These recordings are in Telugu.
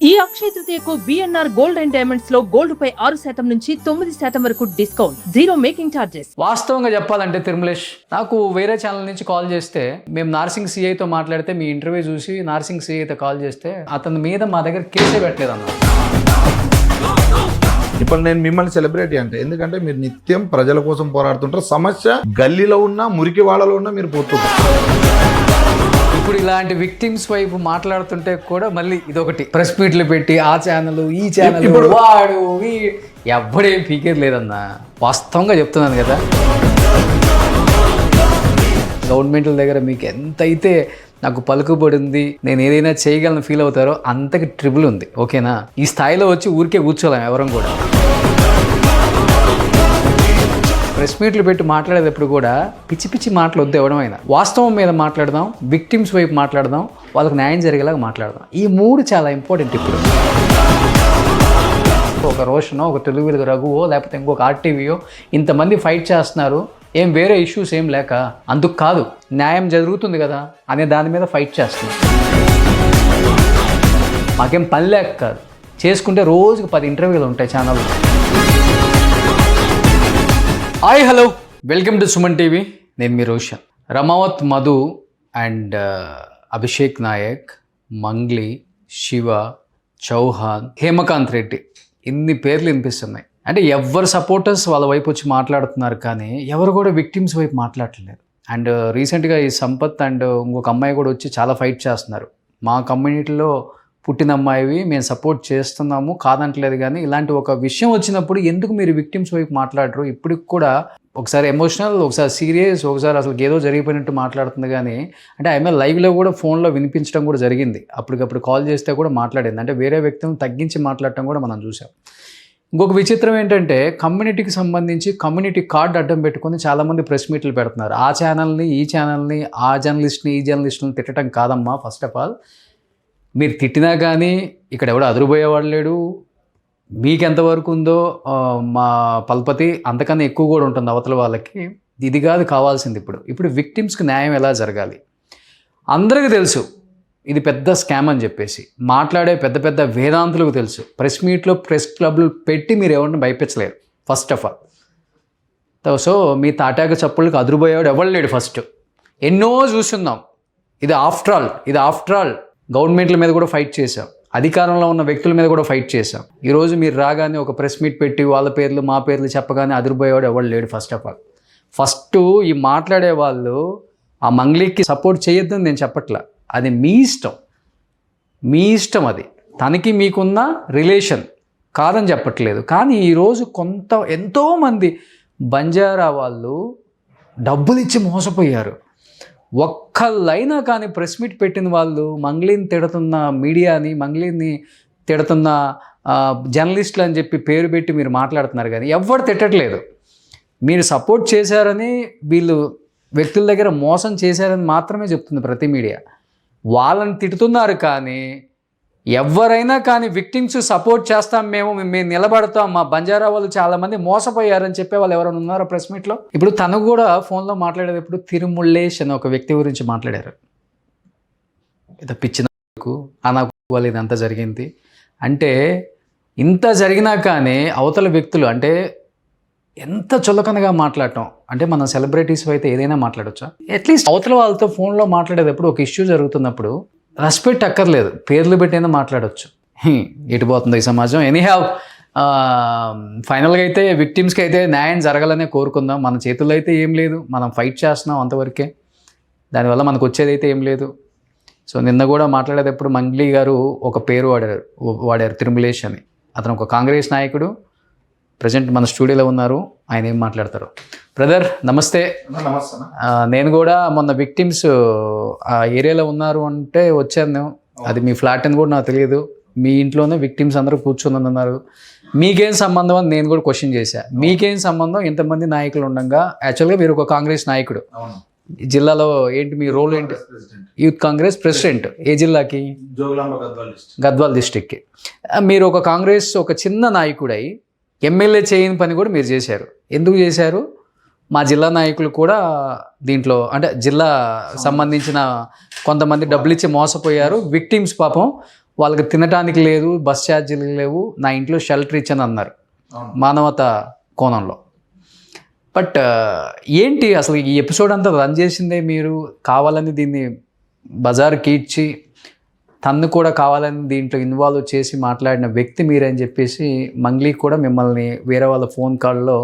ఈ అక్షయ తృతీయకు బిఎన్ఆర్ గోల్డ్ అండ్ డైమండ్స్ లో గోల్డ్ పై 6% నుంచి 9% వరకు డిస్కౌంట్, జీరో మేకింగ్ ఛార్జెస్. వాస్తవంగా చెప్పాలంటే తిరుమలేష్, నాకు వేరే ఛానల్ నుంచి కాల్ చేస్తే, మేము నార్సింగ్ సిఐతో మాట్లాడితే మీ ఇంటర్వ్యూ చూసి నార్సింగ్ సిఐతో కాల్ చేస్తే అతని మీద మా దగ్గర కేసే పెట్టలేదు అన్న. ఇప్పుడు నేను మిమ్మల్ని సెలబ్రిటీ అంటే ఎందుకంటే మీరు నిత్యం ప్రజల కోసం పోరాడుతుంటారు. సమస్య గల్లీలో ఉన్నా మురికి వాళ్ళలో ఉన్నా మీరు పోతుంటారు. ఇప్పుడు ఇలాంటి విక్టిమ్స్ వైపు మాట్లాడుతుంటే కూడా మళ్ళీ ఇదొకటి ప్రెస్ మీట్లు పెట్టి ఆ ఛానల్ ఈ ఛానల్ వాడు ఎవ్వడేం పీకేది లేదన్న. వాస్తవంగా చెప్తున్నాను కదా, గవర్నమెంట్ల దగ్గర మీకు ఎంతైతే నాకు పలుకుబడింది, నేను ఏదైనా చేయగలను ఫీల్ అవుతారో అంతకి ట్రిబుల్ ఉంది. ఓకేనా? ఈ స్థాయిలో వచ్చి ఊరికే కూర్చోలేం ఎవరం కూడా. ప్రెస్ మీట్లు పెట్టి మాట్లాడేటప్పుడు కూడా పిచ్చి పిచ్చి మాటలు వద్దు ఎవడమైనా. వాస్తవం మీద మాట్లాడదాం, విక్టిమ్స్ వైపు మాట్లాడదాం, వాళ్ళకి న్యాయం జరిగేలాగా మాట్లాడదాం. ఈ మూడు చాలా ఇంపార్టెంట్. ఇప్పుడు ఒక రోషనో, ఒక తెలుగు వెలుగు రఘువో, లేకపోతే ఇంకొక ఆర్టీవీయో ఇంతమంది ఫైట్ చేస్తున్నారు, ఏం వేరే ఇష్యూస్ ఏం లేక, అందుకు కాదు, న్యాయం జరుగుతుంది కదా అనే దాని మీద ఫైట్ చేస్తున్నాం. మాకేం పని లేక కాదు, చేసుకుంటే రోజుకు 10 ఇంటర్వ్యూలు ఉంటాయి ఛానల్లో. Hi hello, welcome to Suman TV. నేను మీ రోషన్. రమావత్ మధు అండ్ అభిషేక్ నాయక్, మంగ్లీ, శివ, చౌహాన్, హేమకాంత్ రెడ్డి, ఇన్ని పేర్లు వినిపిస్తున్నాయి. అంటే ఎవరు సపోర్టర్స్ వాళ్ళ వైపు వచ్చి మాట్లాడుతున్నారు, కానీ ఎవరు కూడా విక్టిమ్స్ వైపు మాట్లాడట్లేదు. అండ్ రీసెంట్గా ఈ సంపత్ అండ్ ఇంకొక అమ్మాయి కూడా వచ్చి చాలా ఫైట్ చేస్తున్నారు. మా కమ్యూనిటీలో పుట్టిన అమ్మాయివి, మేము సపోర్ట్ చేస్తున్నాము కాదంటలేదు, కానీ ఇలాంటి ఒక విషయం వచ్చినప్పుడు ఎందుకు మీరు విక్టిమ్స్ వైపు మాట్లాడరు? ఇప్పటికి కూడా ఒకసారి ఎమోషనల్, ఒకసారి సీరియస్, ఒకసారి అసలు ఏదో జరిగిపోయినట్టు మాట్లాడుతుంది. కానీ అంటే ఆమె లైవ్లో కూడా ఫోన్లో వినిపించడం కూడా జరిగింది. అప్పటికప్పుడు కాల్ చేస్తే కూడా మాట్లాడింది. అంటే వేరే వ్యక్తిని తగ్గించి మాట్లాడటం కూడా మనం చూసాం. ఇంకొక విచిత్రం ఏంటంటే, కమ్యూనిటీకి సంబంధించి కమ్యూనిటీ కార్డు అడ్డం పెట్టుకొని చాలామంది ప్రెస్ మీట్లు పెడుతున్నారు. ఆ ఛానల్ని, ఈ ఛానల్ని, ఆ జర్నలిస్ట్ని, ఈ జర్నలిస్ట్ని తిట్టడం కాదమ్మా. ఫస్ట్ ఆఫ్ ఆల్ మీరు తిట్టినా కానీ ఇక్కడ ఎవడో అదురుపోయేవాడు లేడు. మీకు ఎంతవరకు ఉందో మా పల్పతి అంతకన్నా ఎక్కువ కూడా ఉంటుంది అవతల వాళ్ళకి. ఇది కాదు కావాల్సింది. ఇప్పుడు విక్టిమ్స్కి న్యాయం ఎలా జరగాలి అందరికీ తెలుసు. ఇది పెద్ద స్కామ్ అని చెప్పేసి మాట్లాడే పెద్ద పెద్ద వేదాంతులకు తెలుసు. ప్రెస్ మీట్లో, ప్రెస్ క్లబ్లు పెట్టి మీరు ఎవరిని భయపించలేరు ఫస్ట్ ఆఫ్ ఆల్. సో మీ తాటాక చప్పుళ్ళకి అదురుపోయేవాడు ఎవరు లేడు. ఫస్ట్ ఎన్నో చూస్తున్నాం. ఇది ఆఫ్టర్ ఆల్ గవర్నమెంట్ల మీద కూడా ఫైట్ చేశాం, అధికారంలో ఉన్న వ్యక్తుల మీద కూడా ఫైట్ చేశాం. ఈరోజు మీరు రాగానే ఒక ప్రెస్ మీట్ పెట్టి వాళ్ళ పేర్లు మా పేర్లు చెప్పగానే అదిరిపోయేవాడు ఎవరు లేడు. ఫస్ట్ ఆఫ్ ఆల్ ఫస్ట్ ఈ మాట్లాడే వాళ్ళు ఆ మంగ్లీకి సపోర్ట్ చేయొద్దని నేను చెప్పట్లా. అది మీ ఇష్టం. అది తనకి మీకున్న రిలేషన్ కాదని చెప్పట్లేదు. కానీ ఈరోజు ఎంతోమంది బంజారా వాళ్ళు డబ్బులు ఇచ్చి మోసపోయారు. ఒక్కళ్ళైనా కానీ ప్రెస్ మీట్ పెట్టిన వాళ్ళు మంగ్లీని తిడుతున్న మీడియాని, మంగ్లీని తిడుతున్న జర్నలిస్టులు అని చెప్పి పేరు పెట్టి మీరు మాట్లాడుతున్నారు, కానీ ఎవరు తిట్టట్లేదు. మీరు సపోర్ట్ చేశారని, వీళ్ళు వ్యక్తుల దగ్గర మోసం చేశారని మాత్రమే చెప్తుంది ప్రతి మీడియా. వాళ్ళని తిడుతున్నారు, కానీ ఎవరైనా కానీ విక్టిమ్స్ సపోర్ట్ చేస్తాం, మేము నిలబడతాం, మా బంజారా వాళ్ళు చాలామంది మోసపోయారని చెప్పే వాళ్ళు ఎవరైనా ఉన్నారో ప్రెస్ మీట్లో? ఇప్పుడు తను కూడా ఫోన్లో మాట్లాడేటప్పుడు తిరుముళ్ళేష్ అని ఒక వ్యక్తి గురించి మాట్లాడారు. ఇది పిచ్చినకు అనాకు వాళ్ళు ఇదంతా జరిగింది అంటే, ఇంత జరిగినా కానీ అవతల వ్యక్తులు అంటే ఎంత చులకనగా మాట్లాడటం. అంటే మనం సెలబ్రిటీస్ అయితే ఏదైనా మాట్లాడొచ్చా? అట్లీస్ట్ అవతల వాళ్ళతో ఫోన్లో మాట్లాడేటప్పుడు ఒక ఇష్యూ జరుగుతున్నప్పుడు రెస్పెక్ట్ అక్కర్లేదు, పేర్లు పెట్టైనా మాట్లాడవచ్చు. ఎటుపోతుందో ఈ సమాజం. ఎనీహావ్, ఫైనల్గా అయితే విక్టిమ్స్కి అయితే న్యాయం జరగాలనే కోరుకుందాం. మన చేతుల్లో అయితే ఏం లేదు, మనం ఫైట్ చేస్తున్నాం అంతవరకే. దానివల్ల మనకు వచ్చేది అయితే ఏం లేదు. సో నిన్న కూడా మాట్లాడేటప్పుడు మంగ్లీ గారు ఒక పేరు వాడారు తిరుమలేష్ అని. అతను ఒక కాంగ్రెస్ నాయకుడు, ప్రజెంట్ మన స్టూడియోలో ఉన్నారు. ఆయన ఏం మాట్లాడతారు? బ్రదర్ నమస్తే. నేను కూడా మొన్న విక్టిమ్స్ ఆ ఏరియాలో ఉన్నారు అంటే వచ్చాను. అది మీ ఫ్లాట్ అని కూడా నాకు తెలియదు. మీ ఇంట్లోనే విక్టిమ్స్ అందరూ కూర్చొని ఉన్నారు. మీకేం సంబంధం అని నేను కూడా క్వశ్చన్ చేశా. మీకేం సంబంధం? ఇంతమంది నాయకులు ఉండగా, యాక్చువల్గా మీరు ఒక కాంగ్రెస్ నాయకుడు. జిల్లాలో ఏంటి మీ రోల్ ఏంటి? Youth Congress president. ఏ జిల్లాకి? గద్వాల్ డిస్టిక్కి. మీరు ఒక కాంగ్రెస్ ఒక చిన్న నాయకుడై ఎమ్మెల్యే చేయని పని కూడా మీరు చేశారు. ఎందుకు చేశారు? మా జిల్లా నాయకులు కూడా దీంట్లో, అంటే జిల్లా సంబంధించిన కొంతమంది డబ్బులు ఇచ్చి మోసపోయారు. విక్టిమ్స్ పాపం వాళ్ళకి తినడానికి లేదు, బస్ ఛార్జీలు లేవు, నా ఇంట్లో షెల్టర్ ఇచ్చని అన్నారు మానవత కోణంలో. బట్ ఏంటి అసలు ఈ ఎపిసోడ్ అంతా రన్ చేసిందే మీరు, కావాలని దీన్ని బజార్కి ఇచ్చి తన్ను కూడా కావాలని దీంట్లో ఇన్వాల్వ్ చేసి మాట్లాడిన వ్యక్తి మీరని చెప్పేసి మంగ్లీ కూడా మిమ్మల్ని వేరే వాళ్ళ ఫోన్ కాల్లో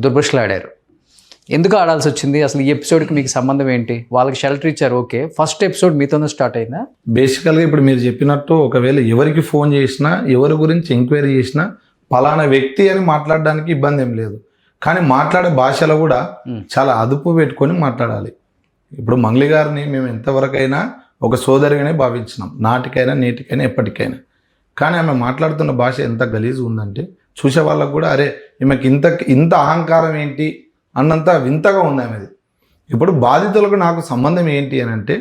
దుర్భషలాడారు. ఎందుకు ఆడాల్సి వచ్చింది అసలు? ఈ ఎపిసోడ్కి మీకు సంబంధం ఏంటి? వాళ్ళకి షెల్టర్ ఇచ్చారు, ఓకే, ఫస్ట్ ఎపిసోడ్ మీతోనే స్టార్ట్ అయిందా? బేసికల్గా ఇప్పుడు మీరు చెప్పినట్టు ఒకవేళ ఎవరికి ఫోన్ చేసినా, ఎవరి గురించి ఎంక్వైరీ చేసినా పలానా వ్యక్తి అని మాట్లాడడానికి ఇబ్బంది ఏం లేదు. కానీ మాట్లాడే భాషలో కూడా చాలా అదుపు పెట్టుకొని మాట్లాడాలి. ఇప్పుడు మంగ్లీ గారిని మేము ఎంతవరకైనా ఒక సోదరిగానే భావించినాం, నాటికైనా నేటికైనా ఎప్పటికైనా. కానీ ఆమె మాట్లాడుతున్న భాష ఎంత గలీజ్ ఉందంటే చూసే వాళ్ళకు కూడా అరే ఈమెకి ఇంత అహంకారం ఏంటి అన్నంత వింతగా ఉంది ఆమెది. ఇప్పుడు బాధితులకు నాకు సంబంధం ఏంటి అని అంటే,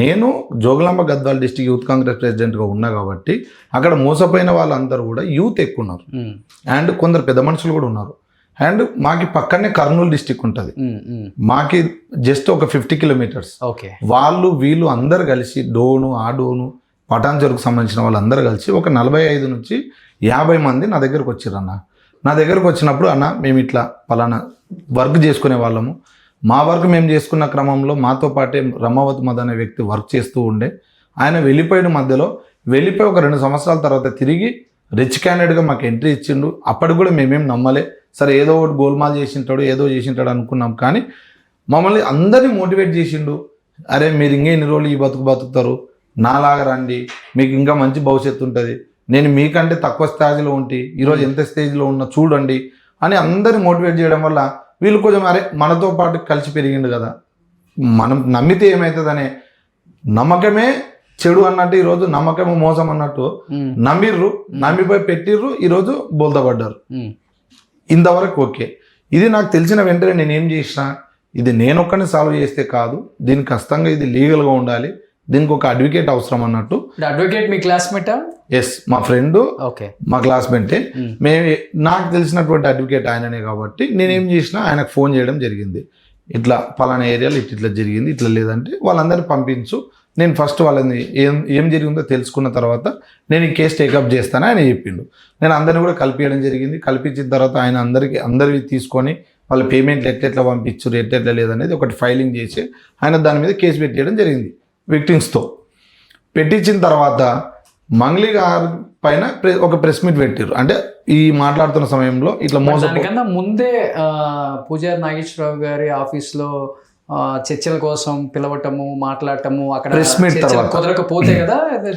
నేను జోగులాంబ గద్వాల డిస్ట్రిక్ట్ యూత్ కాంగ్రెస్ ప్రెసిడెంట్గా ఉన్నా కాబట్టి అక్కడ మోసపోయిన వాళ్ళందరూ కూడా యూత్ ఎక్కువ ఉన్నారు, అండ్ కొందరు పెద్ద మనుషులు కూడా ఉన్నారు. అండ్ మాకి పక్కనే కర్నూలు డిస్టిక్ ఉంటుంది, మాకి జస్ట్ ఒక 50 కిలోమీటర్స్. ఓకే, వాళ్ళు వీళ్ళు అందరు కలిసి డోను పటాన్చెరుకు సంబంధించిన వాళ్ళందరూ కలిసి ఒక 45 నుంచి 50 మంది నా దగ్గరకు వచ్చారు. నా దగ్గరకు వచ్చినప్పుడు అన్న మేము ఇట్లా పలానా వర్క్ చేసుకునే వాళ్ళము, మా వర్క్ మేము చేసుకున్న క్రమంలో మాతో పాటే రమావతి మద్ అనే వ్యక్తి వర్క్ చేస్తూ ఉండే, ఆయన వెళ్ళిపోయిన మధ్యలో వెళ్ళిపోయి ఒక 2 సంవత్సరాల తర్వాత తిరిగి రిచ్ క్యాండిడేట్గా మాకు ఎంట్రీ ఇచ్చిండు. అప్పటికి కూడా మేమేం నమ్మలే, సరే ఏదో ఒకటి గోల్మాల్ చేసింటాడు ఏదో చేసింటాడు అనుకున్నాం. కానీ మమ్మల్ని అందరినీ మోటివేట్ చేసిండు, అరే మీరు ఇంకా ఎన్ని రోజులు ఈ బతుకుతారు, నాలాగా రండి, మీకు ఇంకా మంచి భవిష్యత్తు ఉంటుంది, నేను మీకంటే తక్కువ స్థాయిలో ఉంటే ఈరోజు ఎంత స్టేజ్లో ఉన్నా చూడండి అని అందరినీ మోటివేట్ చేయడం వల్ల వీళ్ళు కొంచెం అరే మనతో పాటు కలిసి పెరిగిండు కదా, మనం నమ్మితే ఏమవుతుందనే నమ్మకమే చెడు అన్నట్టు ఈరోజు నమ్మకము మోసం అన్నట్టు నమ్మిపోయి పెట్టిర్రు, ఈరోజు బోల్తపడ్డారు. ఇంతవరకు ఓకే. ఇది నాకు తెలిసిన వెంటనే నేను ఏం చేసిన, ఇది నేను ఒక్కడిని సాల్వ్ చేస్తే కాదు, దీనికి ఖచ్చితంగా ఇది లీగల్గా ఉండాలి, దీనికి ఒక అడ్వకేట్ అవసరం అన్నట్టు. అడ్వకేట్ మీ క్లాస్మేటా? ఎస్, మా ఫ్రెండ్, ఓకే, మా క్లాస్మేటే. నాకు తెలిసినటువంటి అడ్వకేట్ ఆయననే కాబట్టి నేనేం చేసిన ఆయనకు ఫోన్ చేయడం జరిగింది, ఇట్లా పలానా ఏరియాలో ఇట్లా జరిగింది, ఇట్లా లేదంటే వాళ్ళందరినీ పంపించు, నేను ఫస్ట్ వాళ్ళని ఏం జరిగిందో తెలుసుకున్న తర్వాత నేను ఈ కేసు టేకప్ చేస్తానని ఆయన చెప్పిండు. నేను అందరిని కూడా కలిపియడం జరిగింది. కల్పించిన తర్వాత ఆయన అందరివి తీసుకొని వాళ్ళ పేమెంట్లు ఎట్లెట్లా పంపించారు ఎట్లెట్లా లేదనేది ఒకటి ఫైలింగ్ చేసి ఆయన దాని మీద కేసు పెట్టేయడం జరిగింది విక్టిమ్స్తో. పెట్టించిన తర్వాత మంగ్లీ గారి పైన ఒక ప్రెస్ మీట్ పెట్టారు. అంటే ఈ మాట్లాడుతున్న సమయంలో ఇట్లా కన్నా ముందే పూజారి నాగేశ్వరరావు గారి ఆఫీస్లో చర్చల కోసం పిలవటము, మాట్లాడటము, అక్కడ ప్రెస్ మీట్ తర్వాత కుదరకపోతే కదా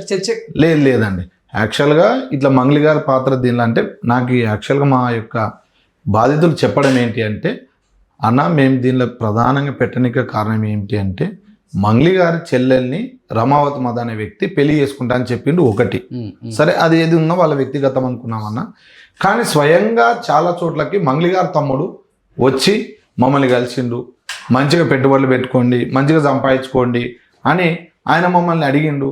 చర్చ. లేదండి, యాక్చువల్గా ఇట్లా మంగ్లీ గారి పాత్ర దీనిలో అంటే నాకు యాక్చువల్గా మా యొక్క బాధితులు చెప్పడం ఏంటి అంటే, అన్న మేము దీనిలో ప్రధానంగా పెట్టడానికి కారణం ఏంటి అంటే, మంగ్లీ గారి చెల్లెల్ని రమావతి మద్ అనే వ్యక్తి పెళ్లి చేసుకుంటా అని చెప్పిండు ఒకటి. సరే అది ఏది ఉన్నా వాళ్ళ వ్యక్తిగతం అనుకున్నామన్నా, కానీ స్వయంగా చాలా చోట్లకి మంగ్లీ గారి తమ్ముడు వచ్చి మమ్మల్ని కలిసిండు, మంచిగా పెట్టుబడులు పెట్టుకోండి, మంచిగా సంపాదించుకోండి అని ఆయన మమ్మల్ని అడిగిండు.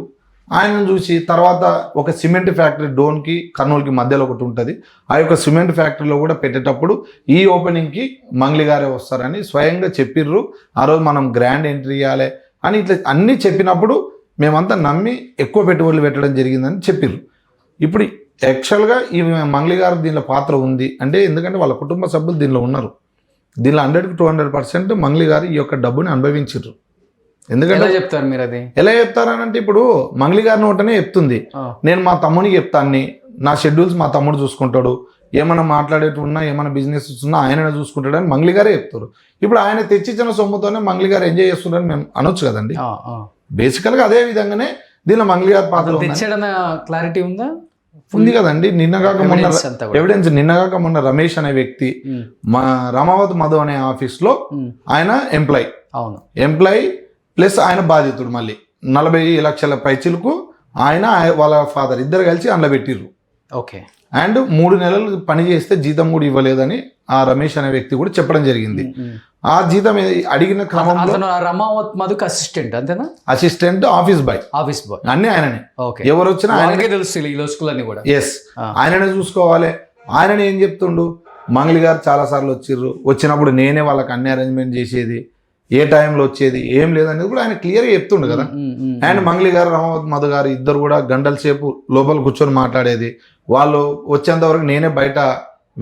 ఆయనను చూసి తర్వాత ఒక సిమెంట్ ఫ్యాక్టరీ డోన్కి కర్నూలుకి మధ్యలో ఒకటి ఉంటుంది, ఆ యొక్క సిమెంట్ ఫ్యాక్టరీలో కూడా పెట్టేటప్పుడు ఈ ఓపెనింగ్కి మంగ్లీ గారే వస్తారని స్వయంగా చెప్పిర్రు. ఆ రోజు మనం గ్రాండ్ ఎంట్రీ ఇవ్వాలి అని ఇట్లా అన్నీ చెప్పినప్పుడు మేమంతా నమ్మి ఎక్కువ పెట్టుబడులు పెట్టడం జరిగిందని చెప్పిర్రు. ఇప్పుడు యాక్చువల్గా ఈ మంగ్లీ గారు దీనిలో పాత్ర ఉంది అంటే, ఎందుకంటే వాళ్ళ కుటుంబ సభ్యులు దీనిలో ఉన్నారు. దీనిలో 100-200% మంగ్లీ గారు ఈ యొక్క డబ్బుని అనుభవించారు. ఎందుకంటే చెప్తారు మీరు అది ఎలా చెప్తారనంటే, ఇప్పుడు మంగ్లీ గారి నోటనే చెప్తుంది, నేను మా తమ్మునికి చెప్తాను, నా షెడ్యూల్స్ మా తమ్ముడు చూసుకుంటాడు, ఏమైనా మాట్లాడేటున్నా ఏమైనా బిజినెస్ ఉన్నా ఆయననే చూసుకుంటాడని మంగ్లీ గారే చెప్తారు. ఇప్పుడు ఆయన తెచ్చిచ్చిన సొమ్ముతోనే మంగ్లీ గారు ఎంజాయ్ చేస్తున్నారని మేము అనొచ్చు కదండి. బేసికల్గా అదే విధంగానే దీనిలో మంగ్లీ గారి పాత్ర క్లారిటీ ఉందా? ఉంది కదండి. నిన్నగాక మొన్న ఎవిడెన్స్, నిన్నగాక మొన్న రమేష్ అనే వ్యక్తి మా రమావతి మధు అనే ఆఫీస్లో ఆయన ఎంప్లాయీ ప్లస్ ఆయన బాధితుడు, మళ్ళీ 40 లక్షల పైచిలకు ఆయన వాళ్ళ ఫాదర్ ఇద్దరు కలిసి అందులో పెట్టిర్రు. ఓకే. అండ్ 3 నెలలు పని చేస్తే జీతం కూడా ఇవ్వలేదని ఆ రమేష్ అనే వ్యక్తి కూడా చెప్పడం జరిగింది. ఆ జీతం అడిగిన క్రమంలో రమావత్ మధుకు అసిస్టెంట్, అంతేనా? అసిస్టెంట్, ఆఫీస్ బాయ్ అన్ని ఆయననే. ఎవరు వచ్చినా ఆయనకే తెలుసు కూడా. ఎస్, ఆయననే చూసుకోవాలి. ఆయననే ఏం చెప్తుండు, మంగ్లీ గారు చాలా సార్లు వచ్చిర్రు, వచ్చినప్పుడు నేనే వాళ్ళకి అన్ని అరేంజ్మెంట్ చేసేది, ఏ టైంలో వచ్చేది ఏం లేదనేది కూడా ఆయన క్లియర్గా చెప్తుండు కదా. అండ్ మంగ్లీ గారు రమావత్ మధు గారు ఇద్దరు కూడా గంటల సేపు లోపల కూర్చొని మాట్లాడేది, వాళ్ళు వచ్చేంత వరకు నేనే బయట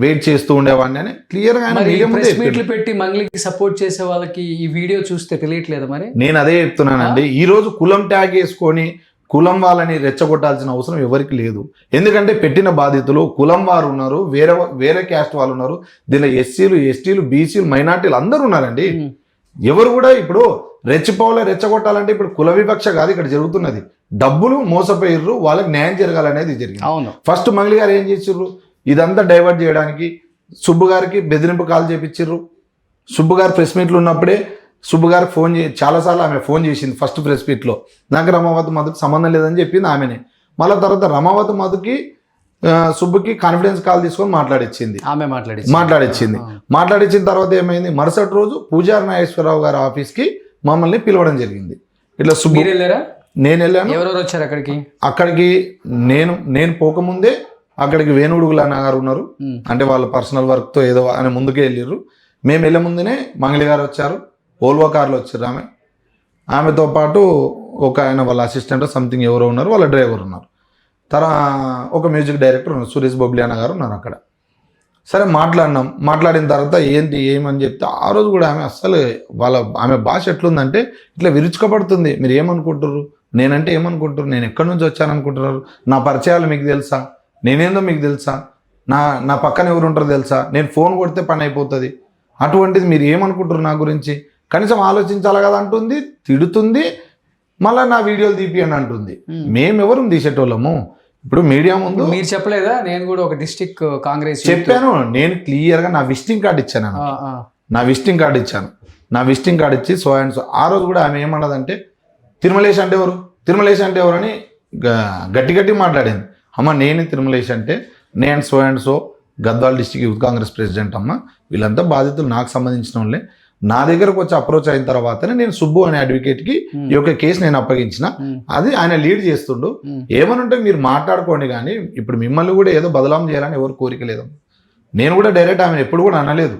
వెయిట్ చేస్తూ ఉండేవాడిని అని క్లియర్గా ఆయన మీడియా ముందే ప్రెస్ మీట్లు పెట్టి మంగ్లీకి సపోర్ట్ చేసే వాళ్ళకి ఈ వీడియో చూస్తే తెలియట్లేదు మరి. నేను అదే చెప్తున్నానండి, ఈ రోజు కులం ట్యాగ్ వేసుకొని కులం వాళ్ళని రెచ్చగొట్టాల్సిన అవసరం ఎవరికి లేదు. ఎందుకంటే పెట్టిన బాధితులు కులం వారు ఉన్నారు, వేరే క్యాస్ట్ వాళ్ళు ఉన్నారు, దీనిలో ఎస్సీలు ఎస్టీలు బీసీలు మైనార్టీలు అందరూ ఉన్నారండి. ఎవరు కూడా ఇప్పుడు రెచ్చగొట్టాలంటే ఇప్పుడు కుల వివక్ష కాదు ఇక్కడ జరుగుతున్నది, డబ్బులు మోసపోయిర్రు, వాళ్ళకి న్యాయం జరగాలనేది జరిగింది. అవును. ఫస్ట్ మంగ్లీ గారు ఏం చేసిర్రు, ఇదంతా డైవర్ట్ చేయడానికి సుబ్బు గారికి బెదిరింపు కాల్ చేపించిర్రు. సుబ్బు గారు ప్రెస్ మీట్లు ఉన్నప్పుడే సుబ్బు గారికి ఫోన్ చాలాసార్లు ఆమె ఫోన్ చేసింది. ఫస్ట్ ప్రెస్ మీట్లో నాకు రమావత్ మధుకి సంబంధం లేదని చెప్పింది ఆమెనే. మళ్ళీ తర్వాత రమావత్ మధుకి సుబ్బుకి కాన్ఫిడెన్స్ కాల్ తీసుకొని మాట్లాడిచ్చింది. మాట్లాడిచ్చిన తర్వాత ఏమైంది, మరుసటి రోజు పూజారి నాగేశ్వరరావు గారి ఆఫీస్కి మమ్మల్ని పిలవడం జరిగింది. ఇట్లా సుబ్బు నేను వెళ్ళాను. ఎవరెవరు వచ్చారు అక్కడికి నేను పోకముందే అక్కడికి వేణుడుగుల అన్న గారు ఉన్నారు, అంటే వాళ్ళ పర్సనల్ వర్క్తో ఏదో ఆయన ముందుకే వెళ్ళిర్రు. మేము వెళ్ళే ముందునే మంగళి గారు వచ్చారు, ఓల్వో కార్లో వచ్చారు. ఆమెతో పాటు ఒక ఆయన వాళ్ళ అసిస్టెంట్ సంథింగ్ ఎవరో ఉన్నారు, వాళ్ళ డ్రైవర్ ఉన్నారు. ఒక మ్యూజిక్ డైరెక్టర్ ఉన్నారు, సురేష్ బొబ్లీ అన్న గారు ఉన్నారు అక్కడ. సరే మాట్లాడిన తర్వాత ఏమని చెప్తే ఆ రోజు కూడా ఆమె అస్సలు ఆమె భాష ఎట్లుందంటే ఇట్లా విరుచుకపడుతుంది. మీరు ఏమనుకుంటారు, నేనంటే ఏమనుకుంటారు, నేను ఎక్కడి నుంచి వచ్చాననుకుంటున్నారు, నా పరిచయాలు మీకు తెలుసా, నేనేందో మీకు తెలుసా, నా పక్కన ఎవరు ఉంటారో తెలుసా, నేను ఫోన్ కొడితే పని అయిపోతుంది, అటువంటిది మీరు ఏమనుకుంటారు నా గురించి, కనీసం ఆలోచించాలి కదా అంటుంది, తిడుతుంది. మళ్ళీ నా వీడియోలు తీపియండి అంటుంది. మేమెవరు తీసేటోళ్ళము. ఇప్పుడు మీడియా ముందు మీరు చెప్పలేదా, నేను కూడా ఒక డిస్ట్రిక్ట్ కాంగ్రెస్ చెప్పాను, నేను క్లియర్గా నా విజిటింగ్ కార్డు ఇచ్చాను. నా విజిటింగ్ కార్డు ఇచ్చి సో అండ్ సో. ఆ రోజు కూడా ఆమె ఏమన్నదంటే తిరుమలేష్ అంటే ఎవరు అని గట్టి మాట్లాడింది. అమ్మ నేను తిరుమలేష్ అంటే నేను so and so Gadwal district youth Congress president అమ్మ, వీళ్ళంతా బాధితులు నాకు సంబంధించిన వాళ్ళే. నా దగ్గరకు వచ్చి అప్రోచ్ అయిన తర్వాతనే నేను సుబ్బు అనే అడ్వకేట్కి ఈ యొక్క కేసు నేను అప్పగించిన. అది ఆయన లీడ్ చేస్తుండు. ఏమనుంటే మీరు మాట్లాడుకోండి, కానీ ఇప్పుడు మిమ్మల్ని కూడా ఏదో బదలాం చేయాలని ఎవరు కోరిక లేదు. నేను కూడా డైరెక్ట్ ఆమెను ఎప్పుడు కూడా అనలేదు,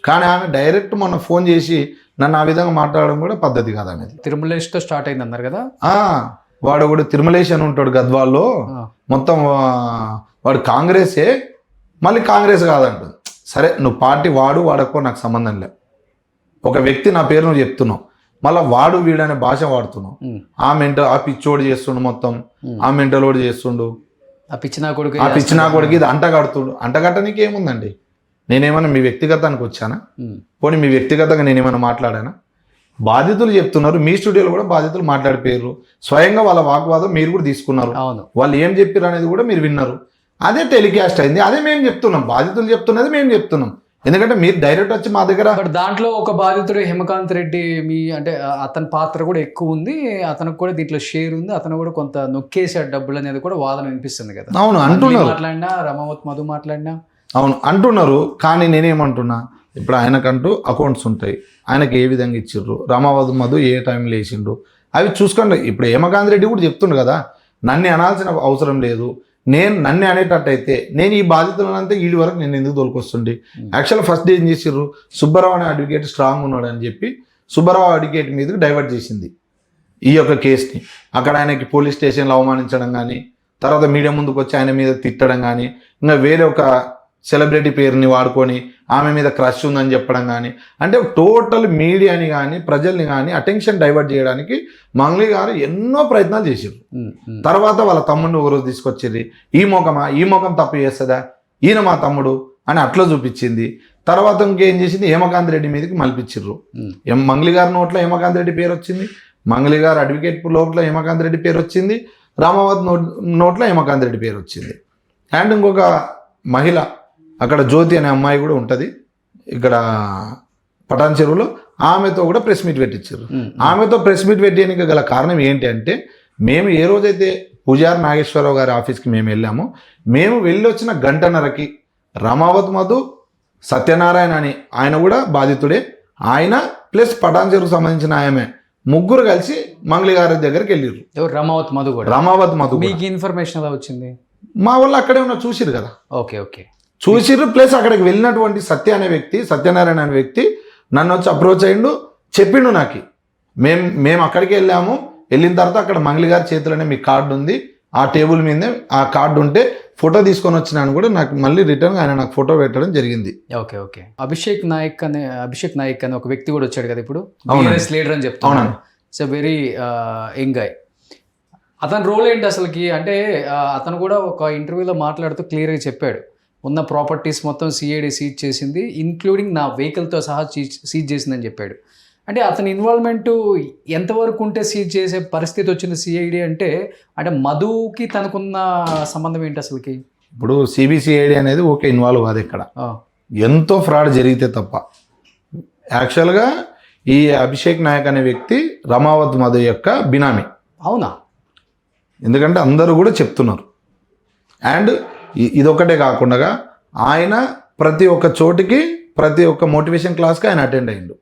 కానీ ఆమె డైరెక్ట్ మొన్న ఫోన్ చేసి నన్ను ఆ విధంగా మాట్లాడడం కూడా పద్ధతి కాదు అనేది. తిరుమలేష్తో స్టార్ట్ అయింది అన్నారు కదా. వాడు కూడా తిరుమలేష్ అని ఉంటాడు గద్వాల్లో, మొత్తం వాడు కాంగ్రెసే, మళ్ళీ కాంగ్రెస్ కాదంటుంది. సరే నువ్వు పార్టీ వాడకో నాకు సంబంధం లేదు. ఒక వ్యక్తి నా పేరు నువ్వు చెప్తున్నావు, మళ్ళీ వీడనే భాష వాడుతున్నావు. ఆ పిచ్చోడు చేస్తుండు, మొత్తం ఆ మెంటలోడు చేస్తుండు, ఆ పిచ్చినా కొడుకు ఇది అంటగట్టనికి ఏముందండి. నేనేమన్నా మీ వ్యక్తిగతానికి వచ్చానా? పోనీ మీ వ్యక్తిగతంగా నేనేమన్నా మాట్లాడానా? బాధితులు చెప్తున్నారు, మీ స్టూడియోలో కూడా బాధితులు మాట్లాడిపోయారు, స్వయంగా వాళ్ళ వాగ్వాదం మీరు కూడా తీసుకున్నారు, వాళ్ళు ఏం చెప్పారు అనేది కూడా మీరు విన్నారు. అదే టెలికాస్ట్ అయింది, అదే మేము చెప్తున్నాం, బాధితులు చెప్తున్నది మేము చెప్తున్నాం. ఎందుకంటే మీరు డైరెక్ట్ వచ్చి మా దగ్గర దాంట్లో ఒక బాధితుడు హేమకాంత్ రెడ్డి, అంటే అతని పాత్ర కూడా ఎక్కువ ఉంది, అతనికి కూడా దీంట్లో షేర్ ఉంది, అతను కూడా కొంత నొక్కేసాడు డబ్బులు అనేది కూడా వాదన వినిపిస్తుంది కదా. అవును అంటున్నారు, మాట్లాడినా రమావత్ మధు మాట్లాడినా అవును అంటున్నారు. కానీ నేనేమంటున్నా, ఇప్పుడు ఆయనకంటూ అకౌంట్స్ ఉంటాయి, ఆయనకి ఏ విధంగా ఇచ్చిర్రు, రమావత్ మధు ఏ టైంలో వేసిండు అవి చూసుకోండి. ఇప్పుడు హేమకాంత్ రెడ్డి కూడా చెప్తుండు కదా, నన్ను అనాల్సిన అవసరం లేదు, నన్ను అనేటట్టయితే నేను ఈ బాధితులనంతా వీడి వరకు నేను ఎందుకు తోలుకొస్తుండే. యాక్చువల్గా ఫస్ట్ ఏం చేసిర్రు, సుబ్బారావు అనే అడ్వకేట్ స్ట్రాంగ్ ఉన్నాడు అని చెప్పి సుబ్బారావు అడ్వకేట్ మీదకి డైవర్ట్ చేసింది ఈ యొక్క కేసుని. అక్కడ ఆయనకి పోలీస్ స్టేషన్లో అవమానించడం కానీ, తర్వాత మీడియా ముందుకు వచ్చి ఆయన మీద తిట్టడం కానీ, ఇంకా వేరే ఒక సెలబ్రిటీ పేరుని వాడుకొని ఆమె మీద క్రష్ ఉందని చెప్పడం కానీ, అంటే టోటల్ మీడియాని కానీ ప్రజల్ని కానీ అటెన్షన్ డైవర్ట్ చేయడానికి మంగ్లీ గారు ఎన్నో ప్రయత్నాలు చేశారు. తర్వాత వాళ్ళ తమ్ముడిని ఒకరోజు తీసుకొచ్చింది, ఈ ముఖం తప్పు చేస్తుందా, ఈయన మా తమ్ముడు అని అట్లా చూపించింది. తర్వాత ఇంకేం చేసింది, హేమకాంత్ రెడ్డి మీదకి మలిపించారు. మంగ్లీ గారి నోట్లో హేమకాంత్ రెడ్డి పేరు వచ్చింది, మంగ్లీ గారు అడ్వకేట్ లోపల హేమకాంత్ రెడ్డి పేరు వచ్చింది, రామావత్ నోట్లో హేమకాంత్ రెడ్డి పేరు వచ్చింది. అండ్ ఇంకొక మహిళ అక్కడ జ్యోతి అనే అమ్మాయి కూడా ఉంటుంది ఇక్కడ పటాన్ చెరువులో, ఆమెతో కూడా ప్రెస్ మీట్ పెట్టించారు. ఆమెతో ప్రెస్ మీట్ పెట్టడానికి గల కారణం ఏంటి అంటే, మేము ఏ రోజైతే పూజారి నాగేశ్వరరావు గారి ఆఫీస్కి మేము వెళ్ళామో, మేము వెళ్ళి వచ్చిన గంటన్నరకి రమావత్ మధు, సత్యనారాయణ అని ఆయన కూడా బాధితుడే, ఆయన ప్లస్ పటాన్ చెరువుకు సంబంధించిన ఆమె ముగ్గురు కలిసి మంగ్లీ గారి దగ్గరికి వెళ్ళారు. రమావత్ మధు మీకు ఇన్ఫర్మేషన్ ఎలా వచ్చింది? మా వాళ్ళు అక్కడే ఉన్న చూసిరు కదా. ఓకే చూసిర్రు, ప్లస్ అక్కడికి వెళ్ళినటువంటి సత్యనారాయణ అనే వ్యక్తి నన్ను వచ్చి అప్రోచ్ అయ్యిండు, చెప్పిండు నాకు. మేము అక్కడికి వెళ్ళాము, వెళ్ళిన తర్వాత అక్కడ మంగళి గారి చేతిలోనే మీ కార్డు ఉంది, ఆ టేబుల్ మీదే ఆ కార్డు ఉంటే ఫోటో తీసుకొని వచ్చినాను కూడా నాకు మళ్ళీ రిటర్న్ ఆయన నాకు ఫోటో పెట్టడం జరిగింది. Okay okay. అభిషేక్ నాయక్ అనే ఒక వ్యక్తి కూడా వచ్చాడు కదా ఇప్పుడు, బీఆర్ఎస్ లీడర్ అని చెప్తున్నాను. It's a very young guy. అతని రోల్ ఏంటి అసలుకి అంటే అతను కూడా ఒక ఇంటర్వ్యూలో మాట్లాడుతూ క్లియర్గా చెప్పాడు, ఉన్న ప్రాపర్టీస్ మొత్తం సిఐడి సీజ్ చేసింది, ఇంక్లూడింగ్ నా వెహికల్తో సహా సీజ్ చేసిందని చెప్పాడు. అంటే అతని ఇన్వాల్వ్మెంట్ ఎంతవరకు ఉంటే సీజ్ చేసే పరిస్థితి వచ్చింది సిఐడి అంటే మధుకి తనకున్న సంబంధం ఏంటి అసలుకి? ఇప్పుడు సిబిసిఐడి అనేది ఓకే ఇన్వాల్వ్ కాదు, ఇక్కడ ఎంతో ఫ్రాడ్ జరిగితే తప్ప. యాక్చువల్గా ఈ అభిషేక్ నాయక్ అనే వ్యక్తి రమావత్ మధు యొక్క బినామీ. అవునా? ఎందుకంటే అందరూ కూడా చెప్తున్నారు. అండ్ ఇదొక్కటే కాకుండా ఆయన ప్రతి ఒక్క చోటికి ప్రతి ఒక్క మోటివేషన్ క్లాస్కి ఆయన అటెండ్ అయ్యిండు.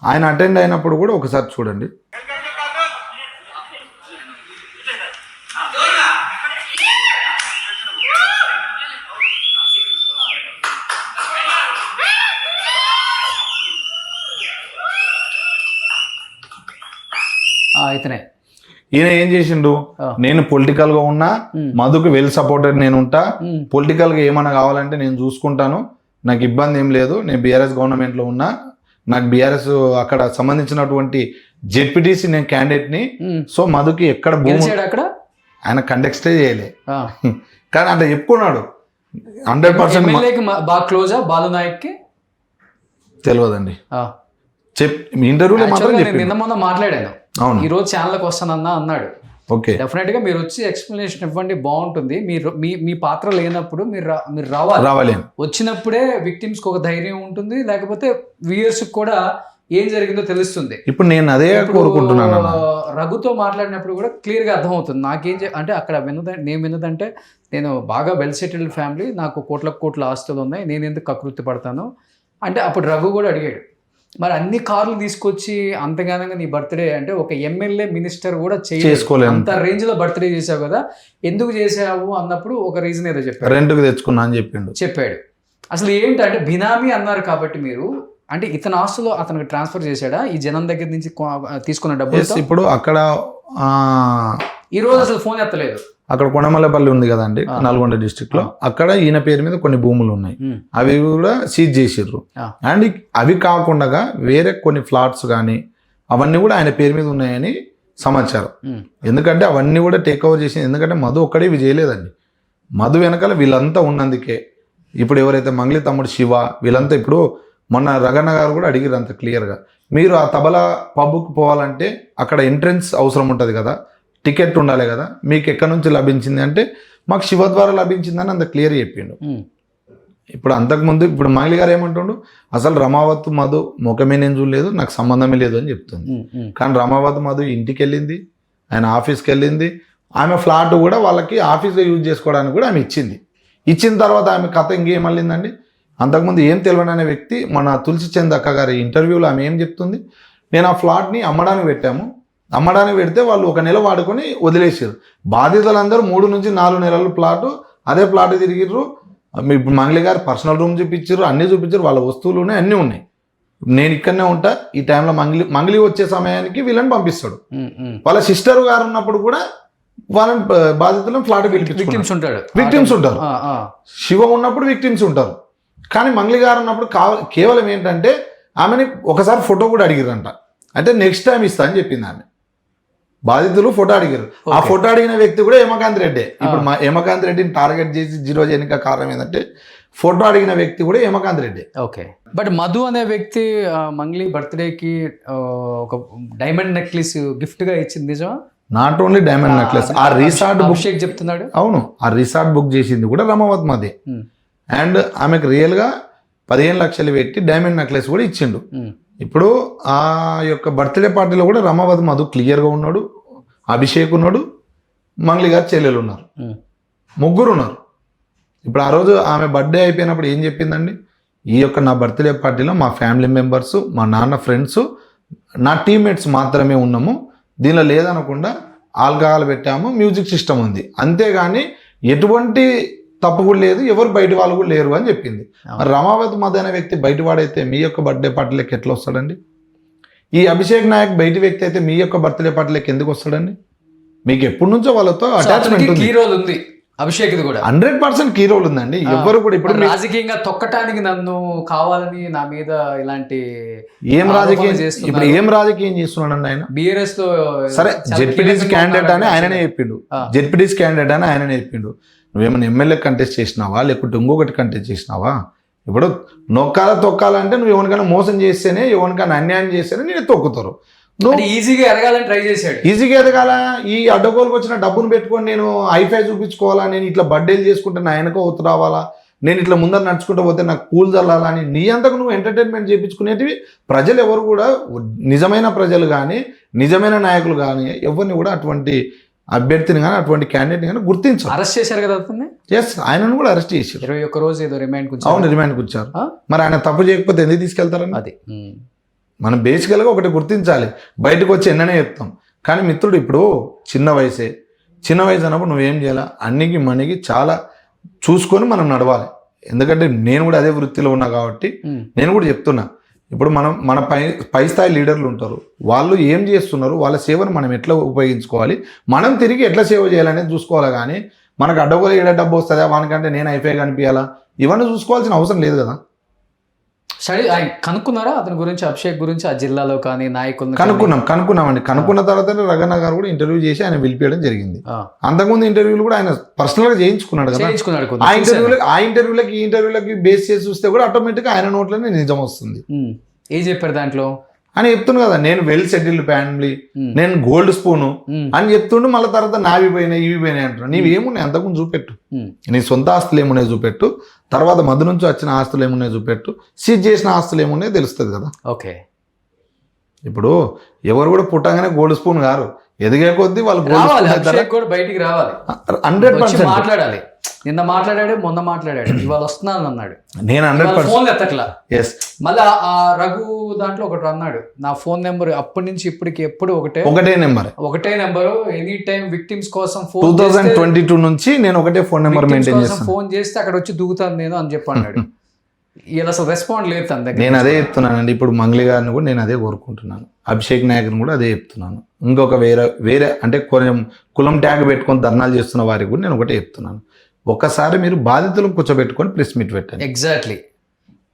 ఆయన అటెండ్ అయినప్పుడు కూడా ఒకసారి చూడండి. ఇతనే ఈయన ఏం చేసిండు, నేను పొలిటికల్ గా ఉన్నా, మధుకు వెల్ సపోర్టెడ్ నేను ఉంటా, పొలిటికల్ గా ఏమైనా కావాలంటే నేను చూసుకుంటాను, నాకు ఇబ్బంది ఏం లేదు, నేను బీఆర్ఎస్ గవర్నమెంట్ లో ఉన్నా, నాకు బీఆర్ఎస్ అక్కడ సంబంధించినటువంటి జెడ్పీటీసీ నేను క్యాండిడేట్ ని, సో మధుకి ఎక్కడ భూమి అక్కడ ఆయన కండక్టే చేయలే కానీ అంటే చెప్పుకున్నాడు. 100% బాగా క్లోజా బాలు నాయక్ కి తెలియదండి, ఇంటర్వ్యూలో మాత్రం నిన్న మొన్న మాట్లాడాను, ఈ రోజు ఛానల్కి వస్తానన్నా అన్నాడు. ఓకే, డెఫినెట్ గా మీరు వచ్చి ఎక్స్ప్లెనేషన్ ఇవ్వండి, బాగుంటుంది. మీరు మీ పాత్ర లేనప్పుడు మీరు రావాలి. వచ్చినప్పుడే విక్టిమ్స్ కి ఒక ధైర్యం ఉంటుంది, లేకపోతే వ్యూయర్స్ కూడా ఏం జరిగిందో తెలుస్తుంది. ఇప్పుడు నేను అదే కోరుకుంటున్నాను. రఘుతో మాట్లాడినప్పుడు కూడా క్లియర్ గా అర్థమవుతుంది నాకేం అంటే అక్కడ నేను విన్నదంటే, నేను బాగా వెల్ సెటిల్డ్ ఫ్యామిలీ, నాకు కోట్ల ఆస్తులు ఉన్నాయి, నేను ఎందుకు కకృతి పడతాను అంటే అప్పుడు రఘు కూడా అడిగాడు, మరి అన్ని కార్లు తీసుకొచ్చి అంతగానంగా నీ బర్త్డే అంటే ఒక ఎమ్మెల్యే మినిస్టర్ కూడా చేసుకోలేదు, అంత రేంజ్ లో బర్త్డే చేసావు కదా, ఎందుకు చేసావు అన్నప్పుడు ఒక రీజన్ ఏదో చెప్పాడు, రెంట్కి తెచ్చుకున్నా అని చెప్పాడు. అసలు ఏంటంటే బినామీ అన్నారు కాబట్టి మీరు అంటే ఇతని ఆస్తులు అతనికి ట్రాన్స్ఫర్ చేశాడా ఈ జనం దగ్గర నుంచి తీసుకున్న డబ్బులు? ఇప్పుడు అక్కడ ఈ రోజు అసలు ఫోన్ ఎత్తలేదు. అక్కడ కొండమల్లపల్లి ఉంది కదండి, నల్గొండ డిస్ట్రిక్ట్ లో, అక్కడ ఈయన పేరు మీద కొన్ని భూములు ఉన్నాయి, అవి కూడా సీజ్ చేసిర్రు. అండ్ అవి కాకుండా వేరే కొన్ని ఫ్లాట్స్ కానీ అవన్నీ కూడా ఆయన పేరు మీద ఉన్నాయని సమాచారం. ఎందుకంటే అవన్నీ కూడా టేక్ ఓవర్ చేసింది, ఎందుకంటే మధు ఒక్కడే ఇవి చేయలేదండి, మధు వెనకాల వీళ్ళంతా ఉన్నందుకే. ఇప్పుడు ఎవరైతే మంగళి తమ్ముడు శివ వీళ్ళంతా, ఇప్పుడు మొన్న రగన్న గారు కూడా అడిగిరు అంత క్లియర్గా, మీరు ఆ తబలా పబ్కి పోవాలంటే అక్కడ ఎంట్రన్స్ అవసరం ఉంటుంది కదా, టికెట్ ఉండాలి కదా, మీకు ఎక్కడి నుంచి లభించింది అంటే మాకు శివ ద్వారా లభించిందని అంత క్లియర్ చెప్పిండు. ఇప్పుడు అంతకుముందు ఇప్పుడు మంగళి గారు ఏమంటుండు, అసలు రమావత్ మధు ముఖమే నేను చూడలేదు, నాకు సంబంధమే లేదు అని చెప్తుంది. కానీ రమావత్ మధు ఇంటికి వెళ్ళింది, ఆయన ఆఫీస్కి వెళ్ళింది, ఆమె ఫ్లాట్ కూడా వాళ్ళకి ఆఫీస్లో యూజ్ చేసుకోవడానికి కూడా ఆమె ఇచ్చింది. ఇచ్చిన తర్వాత ఆమె కథ ఇంకేం మళ్ళిందండి, అంతకుముందు ఏం తెలియని అనే వ్యక్తి మన తులసి చంద్ అక్క గారి ఇంటర్వ్యూలో ఆమె ఏం చెప్తుంది, నేను ఆ ఫ్లాట్ని అమ్మడానికి పెట్టాము, అమ్మడానికి పెడితే వాళ్ళు 1 నెల వాడుకొని వదిలేసారు, బాధితులందరూ 3 నుంచి 4 నెలల ప్లాటు అదే ప్లాట్ తిరిగిర్రు. ఇప్పుడు మంగళి గారు పర్సనల్ రూమ్ చూపించారు, అన్నీ చూపించారు, వాళ్ళ వస్తువులు ఉన్నాయి, అన్నీ ఉన్నాయి, నేను ఇక్కడనే ఉంటా, ఈ టైంలో మంగళి వచ్చే సమయానికి వీళ్ళని పంపిస్తాడు. వాళ్ళ సిస్టర్ గారు ఉన్నప్పుడు కూడా వాళ్ళని బాధితులను ఫ్లాట్ విక్టిమ్స్ ఉంటారు, శివ ఉన్నప్పుడు విక్టిమ్స్ ఉంటారు. కానీ మంగళి గారు ఉన్నప్పుడు కేవలం ఏంటంటే ఆమెని ఒకసారి ఫోటో కూడా అడిగిరంట, అంటే నెక్స్ట్ టైం ఇస్తా అని చెప్పింది ఆమె. బాధితులు ఫోటో అడిగారు, ఆ ఫోటో అడిగిన వ్యక్తి కూడా హేమకాంత్ రెడ్డి. ఇప్పుడు హేమకాంత్ రెడ్డిని టార్గెట్ చేసి 0 చేయడానికి కారణం ఏంటంటే ఫోటో అడిగిన వ్యక్తి కూడా హేమకాంత్ రెడ్డి. ఓకే, బట్ మధు అనే వ్యక్తి మంగళి బర్త్డేకి ఒక డైమండ్ నెక్లెస్ గిఫ్ట్ గా ఇచ్చింది నిజమా? నాట్ ఓన్లీ డైమండ్ నెక్లెస్, ఆ రిసార్ట్ అభిషేక్ చెప్తున్నాడు. అవును, ఆ రిసార్ట్ బుక్ చేసింది కూడా రమావత్ మధే. అండ్ ఆమెకు రియల్గా 15 లక్షలు పెట్టి డైమండ్ నెక్లెస్ కూడా ఇచ్చిండు. ఇప్పుడు ఆ యొక్క బర్త్డే పార్టీలో కూడా రమావత్ మధు క్లియర్గా ఉన్నాడు, అభిషేక్ ఉన్నాడు, మంగళి గారు చెల్లెలు ఉన్నారు, 3 ఉన్నారు. ఇప్పుడు ఆ రోజు ఆమె బర్త్డే అయిపోయినప్పుడు ఏం చెప్పిందండి, ఈ యొక్క నా బర్త్డే పార్టీలో మా ఫ్యామిలీ మెంబర్స్, మా నాన్న ఫ్రెండ్స్, నా టీమ్మేట్స్ మాత్రమే ఉన్నాము, దీనిలో లేదనకుండా ఆల్కహాల్ పెట్టాము, మ్యూజిక్ సిస్టమ్ ఉంది, అంతేగాని ఎటువంటి తప్పు కూడా లేదు, ఎవరు బయట వాళ్ళు కూడా లేరు అని చెప్పింది. రమావత్ మధు అనే వ్యక్తి బయటవాడైతే మీ యొక్క బర్త్డే పార్టీలోకి ఎట్లా వస్తాడండి? ఈ అభిషేక్ నాయక్ బయటి వ్యక్తి అయితే మీ యొక్క బర్త్డే పార్టీలకు ఎందుకు వస్తాడండి? మీకు ఎప్పటి నుంచో వాళ్ళతో అటాచ్మెంట్ ఉంది. కీ రోల్ ఉంది అభిషేక్ కూడా 100% కీ రోల్ ఉందండి. ఎవ్వరు కూడా ఇప్పుడు రాజకీయంగా తొక్కటానికి నన్ను కావాలని నా మీద ఇలాంటి ఏం రాజకీయం ఇప్పుడు ఏం రాజకీయం చేస్తున్నాడండి ఆయన? బిఆర్ఎస్ లో సరే జెడ్పీటీసీ క్యాండిడేట్ అని ఆయననే చెప్పిండు. జెడ్పీటీసీ క్యాండిడేట్ అని ఆయననే చెప్పిండు. నువ్వేమైనా ఎమ్మెల్యే కంటెస్ట్ చేసినావా లేకుంటే ఇంకొకటి కంటెస్ట్ చేసినావా? ఇప్పుడు తొక్కాలంటే నువ్వు ఎవరికైనా మోసం చేస్తేనే ఎవరికైనా అన్యాయం చేస్తేనే నేను తొక్కుతారు. నువ్వు ఈజీగా ఎదగాలని ట్రై చేశాడు. ఈజీగా ఎదగాల ఈ అడ్డగోలుకు వచ్చిన డబ్బును పెట్టుకొని నేను హైఫై చూపించుకోవాలా, నేను ఇట్లా బర్త్డేలు చేసుకుంటే నా వెనక ఒత్తు రావాలా, నేను ఇట్లా ముందర నడుచుకుంటూ పోతే నాకు పూలు చల్లాలా అని నీ అంతకు నువ్వు ఎంటర్టైన్మెంట్ చేయించుకునేటివి ప్రజలు ఎవరు కూడా, నిజమైన ప్రజలు కానీ నిజమైన నాయకులు కానీ ఎవరిని కూడా అటువంటి అభ్యర్థిని కానీ అటువంటి క్యాండిడేట్ని కానీ గుర్తించారు. అరెస్ట్ చేశారు కదా అతన్ని. ఎస్, ఆయనను కూడా అరెస్ట్ చేశారు. 21 రోజు ఏదో రిమాండ్. అవును, రిమాండ్ కూర్చారు. మరి ఆయన తప్పు చేయకపోతే ఎందుకు తీసుకెళ్తారని అది మనం బేసికల్గా ఒకటి గుర్తించాలి. బయటకు వచ్చి ఎన్ననే చెప్తాం కానీ మిత్రుడు ఇప్పుడు చిన్న వయసు అన్నప్పుడు నువ్వేం చేయాలి, అన్నికి మనకి చాలా చూసుకొని మనం నడవాలి. ఎందుకంటే నేను కూడా అదే వృత్తిలో ఉన్నా కాబట్టి నేను కూడా చెప్తున్నా. ఇప్పుడు మన పై స్థాయి లీడర్లు ఉంటారు, వాళ్ళు ఏం చేస్తున్నారు, వాళ్ళ సేవను మనం ఎట్లా ఉపయోగించుకోవాలి, మనం తిరిగి ఎట్లా సేవ చేయాలనేది చూసుకోవాలి. కానీ మనకు అడ్డగోలు ఏడా డబ్బు వస్తుందా, వానికంటే నేను అయిపోయి కనిపించాలా, ఇవన్నీ చూసుకోవాల్సిన అవసరం లేదు కదా. సరే, కనుక్కున్నారా అతని గురించి, అభిషేక్ గురించి ఆ జిల్లాలో కానీ నాయకులు? కనుక్కున్నామండి. కనుక్కున్న తర్వాత రగన్న గారు కూడా ఇంటర్వ్యూ చేసి ఆయన పిలిపించడం జరిగింది. అంతకుముందు ఇంటర్వ్యూలు కూడా ఆయన పర్సనల్ గా చేయించుకున్నాడు కదా. ఆ ఇంటర్వ్యూలకి బేస్ చేసి చూస్తే కూడా ఆటోమేటిక్ ఆయన నోట్లోనే నిజం వస్తుంది. ఏం చెప్పారు దాంట్లో అని చెప్తున్నాను కదా, నేను వెల్ సెటిల్డ్ ఫ్యామిలీ, నేను గోల్డ్ స్పూను అని చెప్తుండు. మళ్ళీ తర్వాత నావి పోయినాయి ఇవి పోయినాయి అంటున్నాను. నీవేమున్నాయి అంతకుముందు చూపెట్టు, నీ సొంత ఆస్తులు ఏమున్నాయి చూపెట్టు, తర్వాత మధ్య నుంచి వచ్చిన ఆస్తులు ఏమున్నాయి చూపెట్టు, సీజ్ చేసిన ఆస్తులు ఏమున్నాయో తెలుస్తుంది కదా. ఓకే, ఇప్పుడు ఎవరు కూడా పుట్టగానే గోల్డ్ స్పూన్ గారు, ఎదిగే కొద్దీ వాళ్ళు బయటికి రావాలి, 100% మాట్లాడాలి. నిన్న మాట్లాడాడు, మొన్న మాట్లాడాడు, ఇవాళ వస్తున్నాను అన్నాడు. నేను 100% ఫోన్ ఎత్తట్లా. ఎస్, మళ్ళీ ఆ రఘు దాంట్లో ఒకటి అన్నాడు, నా ఫోన్ నెంబర్ అప్పటి నుంచి ఇప్పటికి ఎప్పుడు ఒకటే నెంబరు, ఎనీ టైం విక్టిమ్స్ కోసం 2022 నుంచి నేను ఒకటే ఫోన్ నెంబర్ మెయింటైన్ చేస్తాను. ఫోన్ చేస్తే అక్కడ వచ్చి దుగుతాను నేను అని చెప్పి అన్నాడు. ఇలా అసలు రెస్పాండ్ లేదు తన దగ్గర. నేను అదే చెప్తున్నానండి. ఇప్పుడు మంగళి గారిని కూడా నేను అదే కోరుకుంటున్నాను, అభిషేక్ నాయక్ని కూడా అదే చెప్తున్నాను. ఇంకొక వేరే అంటే కొంచెం కులం ట్యాగ్ పెట్టుకొని ధర్నాలు చేస్తున్న వారికి కూడా నేను ఒకటే చెప్తున్నాను, ఒక్కసారి మీరు బాధితులను కూర్చోబెట్టుకొని ప్రెస్ మీట్ పెట్టండి. ఎగ్జాక్ట్లీ.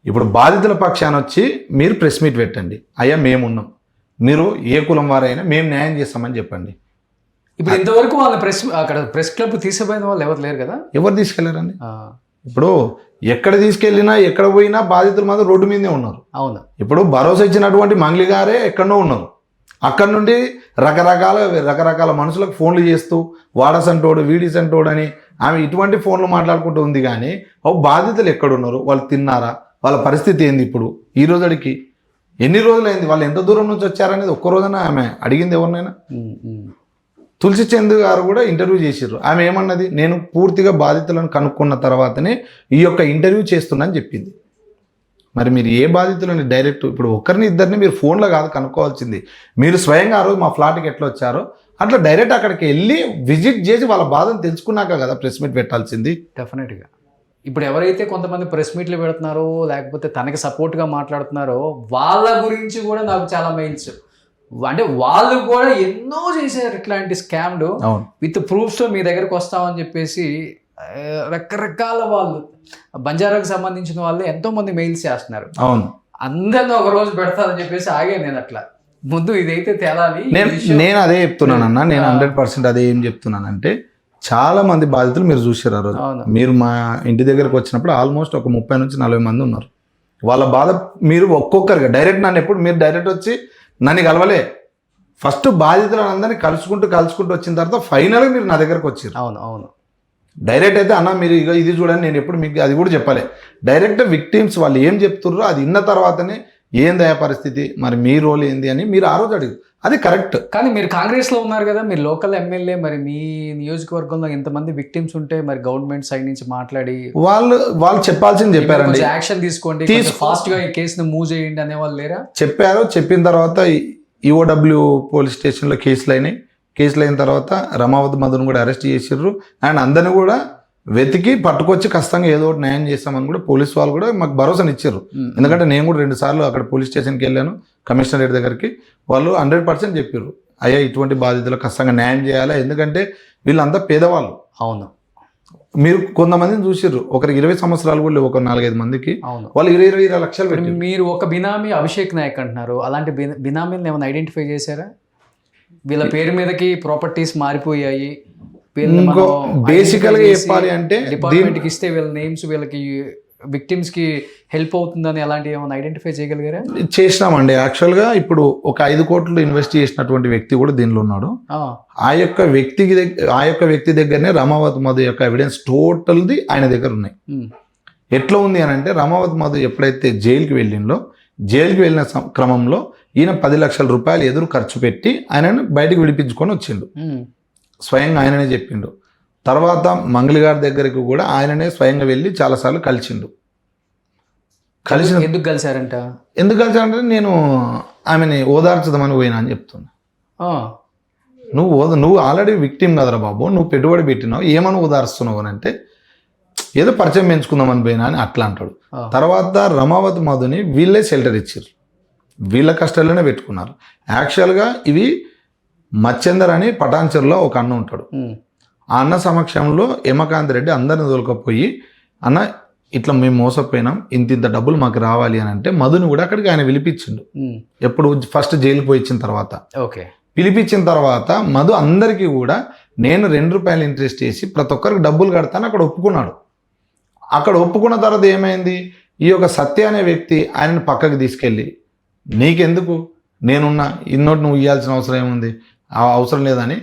ఇప్పుడు బాధితుల పక్షాన వచ్చి మీరు ప్రెస్ మీట్ పెట్టండి, అయ్యా మేమున్నాం, మీరు ఏ కులం వారైనా మేము న్యాయం చేస్తామని చెప్పండి. ఇప్పుడు ఇంతవరకు వాళ్ళ ప్రెస్ క్లబ్ తీసుకుపోయిన వాళ్ళు ఎవరు లేరు కదా. ఎవరు తీసుకెళ్లారండి? ఇప్పుడు ఎక్కడ తీసుకెళ్ళినా ఎక్కడ పోయినా బాధితులు మాత్రం రోడ్డు మీదే ఉన్నారు. అవును, ఇప్పుడు భరోసా ఇచ్చినటువంటి మంగళి గారే ఎక్కడో ఉన్నారు. అక్కడి నుండి రకరకాల మనుషులకు ఫోన్లు చేస్తూ వాడసంటోడు వీడిసంటోడు అని ఆమె ఇటువంటి ఫోన్లు మాట్లాడుకుంటూ ఉంది. కానీ బాధితులు ఎక్కడున్నారు, వాళ్ళు తిన్నారా, వాళ్ళ పరిస్థితి ఏంది, ఇప్పుడు ఈ రోజుకి ఎన్ని రోజులైంది, వాళ్ళు ఎంత దూరం నుంచి వచ్చారనేది ఒక్క రోజున ఆమె అడిగింది ఎవరినైనా? తులసి చంద్ గారు కూడా ఇంటర్వ్యూ చేసిర్రు. ఆమె ఏమన్నది, నేను పూర్తిగా బాధితులను కనుక్కున్న తర్వాతనే ఈ యొక్క ఇంటర్వ్యూ చేస్తున్నా అని చెప్పింది. మరి మీరు ఏ బాధితులని డైరెక్ట్ ఇప్పుడు ఒకరిని ఇద్దరిని మీరు ఫోన్లో కాదు కనుక్కోవాల్సింది, మీరు స్వయంగా ఆ రోజు మా ఫ్లాట్కి ఎట్లా వచ్చారో అట్లా డైరెక్ట్ అక్కడికి వెళ్ళి విజిట్ చేసి వాళ్ళ బాధను తెలుసుకున్నాక కదా ప్రెస్ మీట్ పెట్టాల్సింది. డెఫినెట్గా. ఇప్పుడు ఎవరైతే కొంతమంది ప్రెస్ మీట్లు పెడుతున్నారో లేకపోతే తనకి సపోర్ట్గా మాట్లాడుతున్నారో వాళ్ళ గురించి కూడా నాకు చాలా మెయిల్స్, అంటే వాళ్ళు కూడా ఎన్నో చేశారు ఇట్లాంటి స్కామ్లు విత్ ప్రూఫ్స్ మీ దగ్గరకు వస్తామని చెప్పేసి రకరకాల వాళ్ళు బంజారాకు సంబంధించిన వాళ్ళు ఎంతో మంది మెయిల్స్ చేస్తున్నారు. అవును, అందరిని ఒక రోజు పెడతారని చెప్పేసి ఆగాను నేను. అట్లా ముందు ఇదైతే తేలాలి. నేను అదే చెప్తున్నానన్నా, నేను 100% అదే ఏం చెప్తున్నానంటే, చాలా మంది బాధితులు మీరు చూసారు ఆ రోజు. మీరు మా ఇంటి దగ్గరకు వచ్చినప్పుడు ఆల్మోస్ట్ ఒక 30 నుంచి 40 మంది ఉన్నారు. వాళ్ళ బాధ మీరు ఒక్కొక్కరిగా డైరెక్ట్ నన్ను ఎప్పుడు మీరు డైరెక్ట్ వచ్చి నన్ను కలవలే, ఫస్ట్ బాధితులను అందరినీ కలుసుకుంటూ వచ్చిన తర్వాత ఫైనల్గా మీరు నా దగ్గరకు వచ్చారు. అవును. డైరెక్ట్ అయితే అన్న మీరు ఇక ఇది చూడండి, నేను ఎప్పుడు మీకు అది కూడా చెప్పలే. డైరెక్ట్ విక్టిమ్స్ వాళ్ళు ఏం చెప్తుర్రో అది విన్న తర్వాతనే ఏందయా పరిస్థితి, మరి మీ రోల్ ఏంది అని మీరు ఆ రోజు అడిగారు. అది కరెక్ట్. కానీ మీరు కాంగ్రెస్లో ఉన్నారు కదా, మీరు లోకల్ ఎమ్మెల్యే, మరి మీ నియోజకవర్గంలో ఎంతమంది విక్టిమ్స్ ఉంటే మరి గవర్నమెంట్ సైడ్ నుంచి మాట్లాడి వాళ్ళు చెప్పాల్సింది చెప్పారండి, యాక్షన్ తీసుకోండి, ఫాస్ట్గా ఈ కేసును మూవ్ చేయండి అనేవాళ్ళు లేరా? చెప్పారు. చెప్పిన తర్వాత ఈఓడబ్ల్యూ పోలీస్ స్టేషన్లో కేసులు అయినాయి. కేసులు అయిన తర్వాత రమావతి మధును కూడా అరెస్ట్ చేసిర్రు. అండ్ అందరిని కూడా వెతికి పట్టుకొచ్చి ఖచ్చితంగా ఏదో ఒకటి న్యాయం చేస్తామని కూడా పోలీస్ వాళ్ళు కూడా మాకు భరోసాని ఇచ్చారు. ఎందుకంటే నేను కూడా 2 సార్లు అక్కడ పోలీస్ స్టేషన్కి వెళ్ళాను, కమిషనరేట్ దగ్గరికి. వాళ్ళు 100% చెప్పారు, అయ్యా ఇటువంటి బాధితులకు ఖచ్చితంగా న్యాయం చేయాలి, ఎందుకంటే వీళ్ళంతా పేదవాళ్ళు. అవును, మీరు కొంతమందిని చూసిర్రు, ఒకరికి 20 సంవత్సరాలు కూడా లేవు, ఒక 4-5 మందికి అవును. వాళ్ళు 20 లక్షలు పెట్టి. మీరు ఒక బినామీ అభిషేక్ నాయక్ అంటున్నారు, అలాంటి బినామీలను ఏమైనా ఐడెంటిఫై చేశారా? వీళ్ళ పేరు మీదకి ప్రాపర్టీస్ మారిపోయాయి, ఇంకో బేసికల్గా చెప్పాలి అంటే డిపార్ట్మెంట్కి ఇస్తే వీళ్ళ నేమ్స్ వీళ్ళకి విక్టిమ్స్కి హెల్ప్ అవుతుందని అలాంటివి ఏమైనా ఐడెంటిఫై చేయగలిగారా? చేసినామండి. యాక్చువల్గా ఇప్పుడు ఒక 5 కోట్లు ఇన్వెస్ట్ చేసినటువంటి వ్యక్తి కూడా దీనిలో ఉన్నాడు. ఆ యొక్క వ్యక్తి దగ్గరనే రమావతి మధు యొక్క ఎవిడెన్స్ టోటల్ది ఆయన దగ్గర ఉన్నాయి. ఎట్లా ఉంది అని అంటే, రమావతి మధు ఎప్పుడైతే జైలుకి వెళ్ళిన క్రమంలో ఈయన 10 లక్షల రూపాయలు ఎదురు ఖర్చు పెట్టి ఆయనను బయటకు విడిపించుకొని వచ్చిండు. స్వయంగా ఆయననే చెప్పిండు. తర్వాత మంగళి గారి దగ్గరికి కూడా ఆయననే స్వయంగా వెళ్ళి చాలాసార్లు కలిసిండు. ఎందుకు కలిసారంటే నేను ఆమెని ఓదార్చుదామని పోయినా అని చెప్తున్నా. నువ్వు ఆల్రెడీ విక్టిమ్ కదరా బాబు, నువ్వు పెట్టుబడి పెట్టినావు, ఏమని ఓదార్స్తున్నావు అని అంటే, ఏదో పరిచయం పెంచుకుందామని పోయినా అని అట్లా అంటాడు. తర్వాత రమావతి మధుని వీళ్ళే షెల్టర్ ఇచ్చారు, వీళ్ళ కష్టాల్లోనే పెట్టుకున్నారు. యాక్చువల్గా ఇవి మచ్చేందర్ అని పటాన్చెరులో ఒక అన్న ఉంటాడు. ఆ అన్న సమక్షంలో యమకాంత్ రెడ్డి అందరిని తోలుకపోయి, అన్న ఇట్లా మేము మోసపోయినాం, ఇంత డబ్బులు మాకు రావాలి అని అంటే, మధుని కూడా అక్కడికి ఆయన పిలిపించిండు. ఎప్పుడు ఫస్ట్ జైలుకి పోయి ఇచ్చిన తర్వాత పిలిపించిన తర్వాత మధు అందరికీ కూడా నేను 2 రూపాయలు ఇంట్రెస్ట్ వేసి ప్రతి ఒక్కరికి డబ్బులు కడతాను అక్కడ ఒప్పుకున్నాడు. అక్కడ ఒప్పుకున్న తర్వాత ఏమైంది, ఈ యొక్క సత్య అనే వ్యక్తి ఆయనను పక్కకి తీసుకెళ్ళి, నీకెందుకు, నేనున్నా, ఇన్నోటి నువ్వు ఇవ్వాల్సిన అవసరం ఏముంది, అవసరం లేదని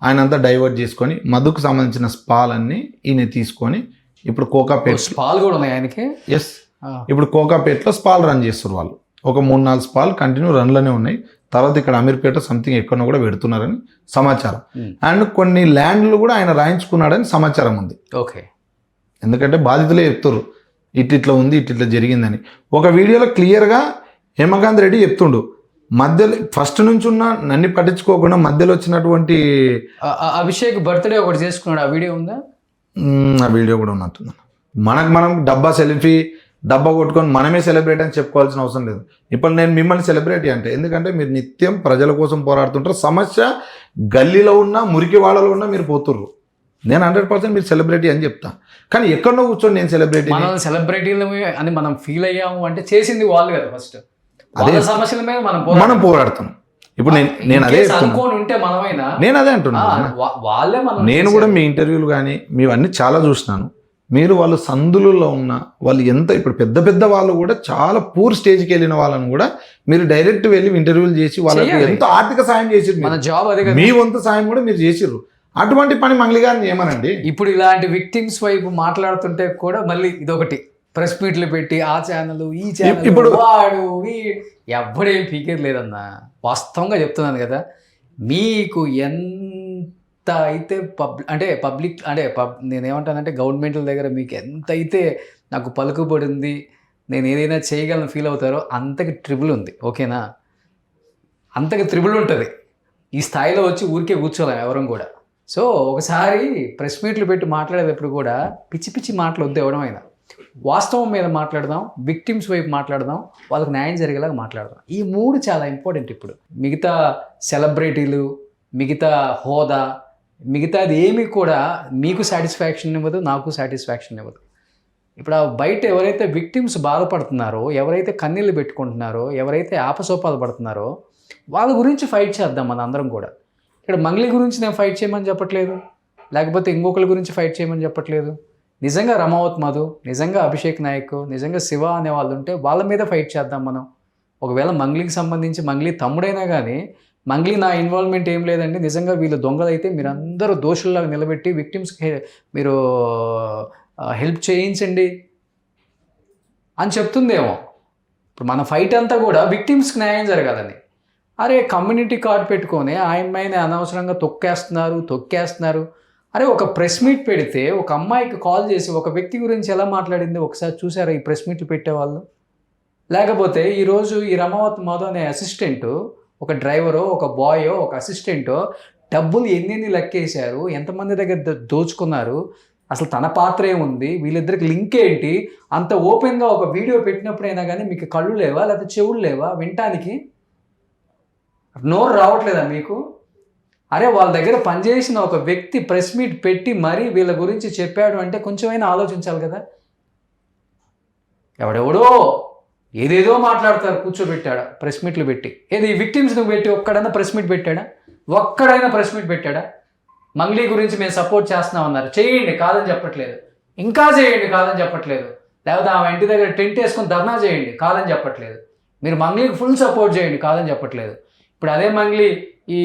ఆయన అంతా డైవర్ట్ చేసుకొని మధుకు సంబంధించిన స్పాలన్నీ ఈయన తీసుకొని ఇప్పుడు కోకాపేట్ స్పాల్ కూడా ఉన్నాయి ఆయనకి. ఎస్, ఇప్పుడు కోకాపేట్లో స్పాల్ రన్ చేస్తారు వాళ్ళు. ఒక 3-4 స్పాల్ కంటిన్యూ రన్లోనే ఉన్నాయి. తర్వాత ఇక్కడ అమీర్పేట సంథింగ్ ఎక్కడో కూడా పెడుతున్నారని సమాచారం. అండ్ కొన్ని ల్యాండ్లు కూడా ఆయన రాయించుకున్నాడని సమాచారం ఉంది. ఓకే, ఎందుకంటే బాధితులే చెప్తారు ఇట్లా ఉంది, ఇట్లా జరిగిందని. ఒక వీడియోలో క్లియర్గా హేమకాంత్ రెడ్డి చెప్తుండు, మధ్యలో ఫస్ట్ నుంచి ఉన్న నన్ను పట్టించుకోకుండా మధ్యలో వచ్చినటువంటి అభిషేక్ బర్త్డే ఒకటి చేసుకున్నాడు, ఆ వీడియో ఉందా? ఆ వీడియో కూడా ఉన్నట్టుంది. మనం డబ్బా కొట్టుకొని మనమే సెలబ్రేట్ అని చెప్పుకోవాల్సిన అవసరం లేదు. ఇప్పుడు నేను మిమ్మల్ని సెలబ్రిటీ అంటే, ఎందుకంటే మీరు నిత్యం ప్రజల కోసం పోరాడుతుంటారు. సమస్య గల్లీలో ఉన్నా, మురికి వాళ్ళలో ఉన్నా మీరు పోతుర్రు. నేను 100% మీరు సెలబ్రిటీ అని చెప్తా. కానీ ఎక్కడో కూర్చొని నేను సెలబ్రిటీ అని మనం ఫీల్ అయ్యాము అంటే చేసింది వాళ్ళు కదా. ఫస్ట్ అదే సమస్యల మీద మనం పోరాడుతున్నాం. ఇప్పుడు నేను అదే నేను అదే అంటున్నాను. నేను కూడా మీ ఇంటర్వ్యూలు కానీ మీవన్నీ చాలా చూసినాను. మీరు వాళ్ళు సందులలో ఉన్న వాళ్ళు ఎంత, ఇప్పుడు పెద్ద వాళ్ళు కూడా చాలా పూర్ స్టేజ్కి వెళ్ళిన వాళ్ళని కూడా మీరు డైరెక్ట్ వెళ్ళి ఇంటర్వ్యూలు చేసి వాళ్ళకి ఎంతో ఆర్థిక సాయం చేసిర్రు. మీ వంతు సాయం కూడా మీరు చేసిర్రు. అటువంటి పని మంగళి గారిని ఏమనండి. ఇప్పుడు ఇలాంటి విక్టిమ్స్ వైపు మాట్లాడుతుంటే కూడా మళ్ళీ ఇదొకటి ప్రెస్ మీట్లు పెట్టి ఆ ఛానల్ ఈ ఛానల్ ఇప్పుడు వాడు ఎవ్వడేం పీకేది లేదన్నా. వాస్తవంగా చెప్తున్నాను కదా, మీకు ఎంత అయితే పబ్లిక్ నేనేమంటానంటే గవర్నమెంట్ల దగ్గర మీకు ఎంత అయితే నాకు పలుకుబడింది, నేను ఏదైనా చేయగలను ఫీల్ అవుతారో అంతకి ట్రిబుల్ ఉంది. ఓకేనా, అంతకి ట్రిబుల్ ఉంటుంది. ఈ స్థాయిలో వచ్చి ఊరికే కూర్చోలేం ఎవరం కూడా. సో ఒకసారి ప్రెస్ మీట్లు పెట్టి మాట్లాడేటప్పుడు కూడా పిచ్చి పిచ్చి మాటలు వద్దు ఎవడం అయినా. వాస్తవం మీద మాట్లాడదాం, విక్టిమ్స్ వైపు మాట్లాడదాం, వాళ్ళకి న్యాయం జరిగేలాగా మాట్లాడదాం. ఈ 3 చాలా ఇంపార్టెంట్. ఇప్పుడు మిగతా సెలబ్రిటీలు, మిగతా హోదా, మిగతాది ఏమి కూడా మీకు సాటిస్ఫాక్షన్ ఇవ్వదు, నాకు సాటిస్ఫాక్షన్ ఇవ్వదు. ఇప్పుడు బయట ఎవరైతే విక్టిమ్స్ బాధపడుతున్నారో, ఎవరైతే కన్నీళ్ళు పెట్టుకుంటున్నారో, ఎవరైతే ఆపసోపాలు పడుతున్నారో వాళ్ళ గురించి ఫైట్ చేద్దాం మన అందరం కూడా. ఇక్కడ మంగళి గురించి నేను ఫైట్ చేయమని చెప్పట్లేదు, లేకపోతే ఇంకొకరి గురించి ఫైట్ చేయమని చెప్పట్లేదు. నిజంగా రమావత్ మధు, నిజంగా అభిషేక్ నాయక్, నిజంగా శివ అనే వాళ్ళు ఉంటే వాళ్ళ మీద ఫైట్ చేద్దాం మనం. ఒకవేళ మంగళికి సంబంధించి మంగళి తమ్ముడైనా కానీ మంగళి నా ఇన్వాల్వ్మెంట్ ఏం లేదండి, నిజంగా వీళ్ళు దొంగలైతే మీరు అందరూ దోషుల్లాగా నిలబెట్టి విక్టిమ్స్కి మీరు హెల్ప్ చేయించండి అని చెప్తుందేమో. ఇప్పుడు మన ఫైట్ అంతా కూడా విక్టిమ్స్కి న్యాయం జరగాలని. అరే కమ్యూనిటీ కార్డు పెట్టుకొని ఆయమ్మాయిని అనవసరంగా తొక్కేస్తున్నారు. అరే ఒక ప్రెస్ మీట్ పెడితే ఒక అమ్మాయికి కాల్ చేసి ఒక వ్యక్తి గురించి ఎలా మాట్లాడింది ఒకసారి చూసారా ఈ ప్రెస్ మీట్లు పెట్టేవాళ్ళు? లేకపోతే ఈరోజు ఈ రమావత్ మధు అనే అసిస్టెంటు, ఒక డ్రైవరో, ఒక బాయో, ఒక అసిస్టెంటో డబ్బులు ఎన్ని లెక్కేశారు, ఎంతమంది దగ్గర దోచుకున్నారు, అసలు తన పాత్ర ఏముంది, వీళ్ళిద్దరికి లింక్ ఏంటి, అంత ఓపెన్గా ఒక వీడియో పెట్టినప్పుడైనా కానీ మీకు కళ్ళు లేవా లేకపోతే చెవులు లేవా వినటానికి? నోరు రావట్లేదా మీకు? అరే వాళ్ళ దగ్గర పనిచేసిన ఒక వ్యక్తి ప్రెస్ మీట్ పెట్టి మరీ వీళ్ళ గురించి చెప్పాడు అంటే కొంచెమైనా ఆలోచించాలి కదా. ఎవడెవడో ఏదేదో మాట్లాడతారు, కూర్చోబెట్టాడా ప్రెస్ మీట్లు పెట్టి. ఏది విక్టిమ్స్ నువ్వు పెట్టి ఒక్కడైనా ప్రెస్ మీట్ పెట్టాడా? ఒక్కడైనా ప్రెస్ మీట్ పెట్టాడా? మంగ్లీ గురించి మేము సపోర్ట్ చేస్తున్నాం అన్నారు, చేయండి కాదని చెప్పట్లేదు, ఇంకా చేయండి కాదని చెప్పట్లేదు. లేకపోతే ఆమె ఇంటి దగ్గర టెంట్ వేసుకొని ధర్నా చేయండి కాదని చెప్పట్లేదు. మీరు మంగ్లీకి ఫుల్ సపోర్ట్ చేయండి కాదని చెప్పట్లేదు. ఇప్పుడు అదే మంగ్లీ ఈ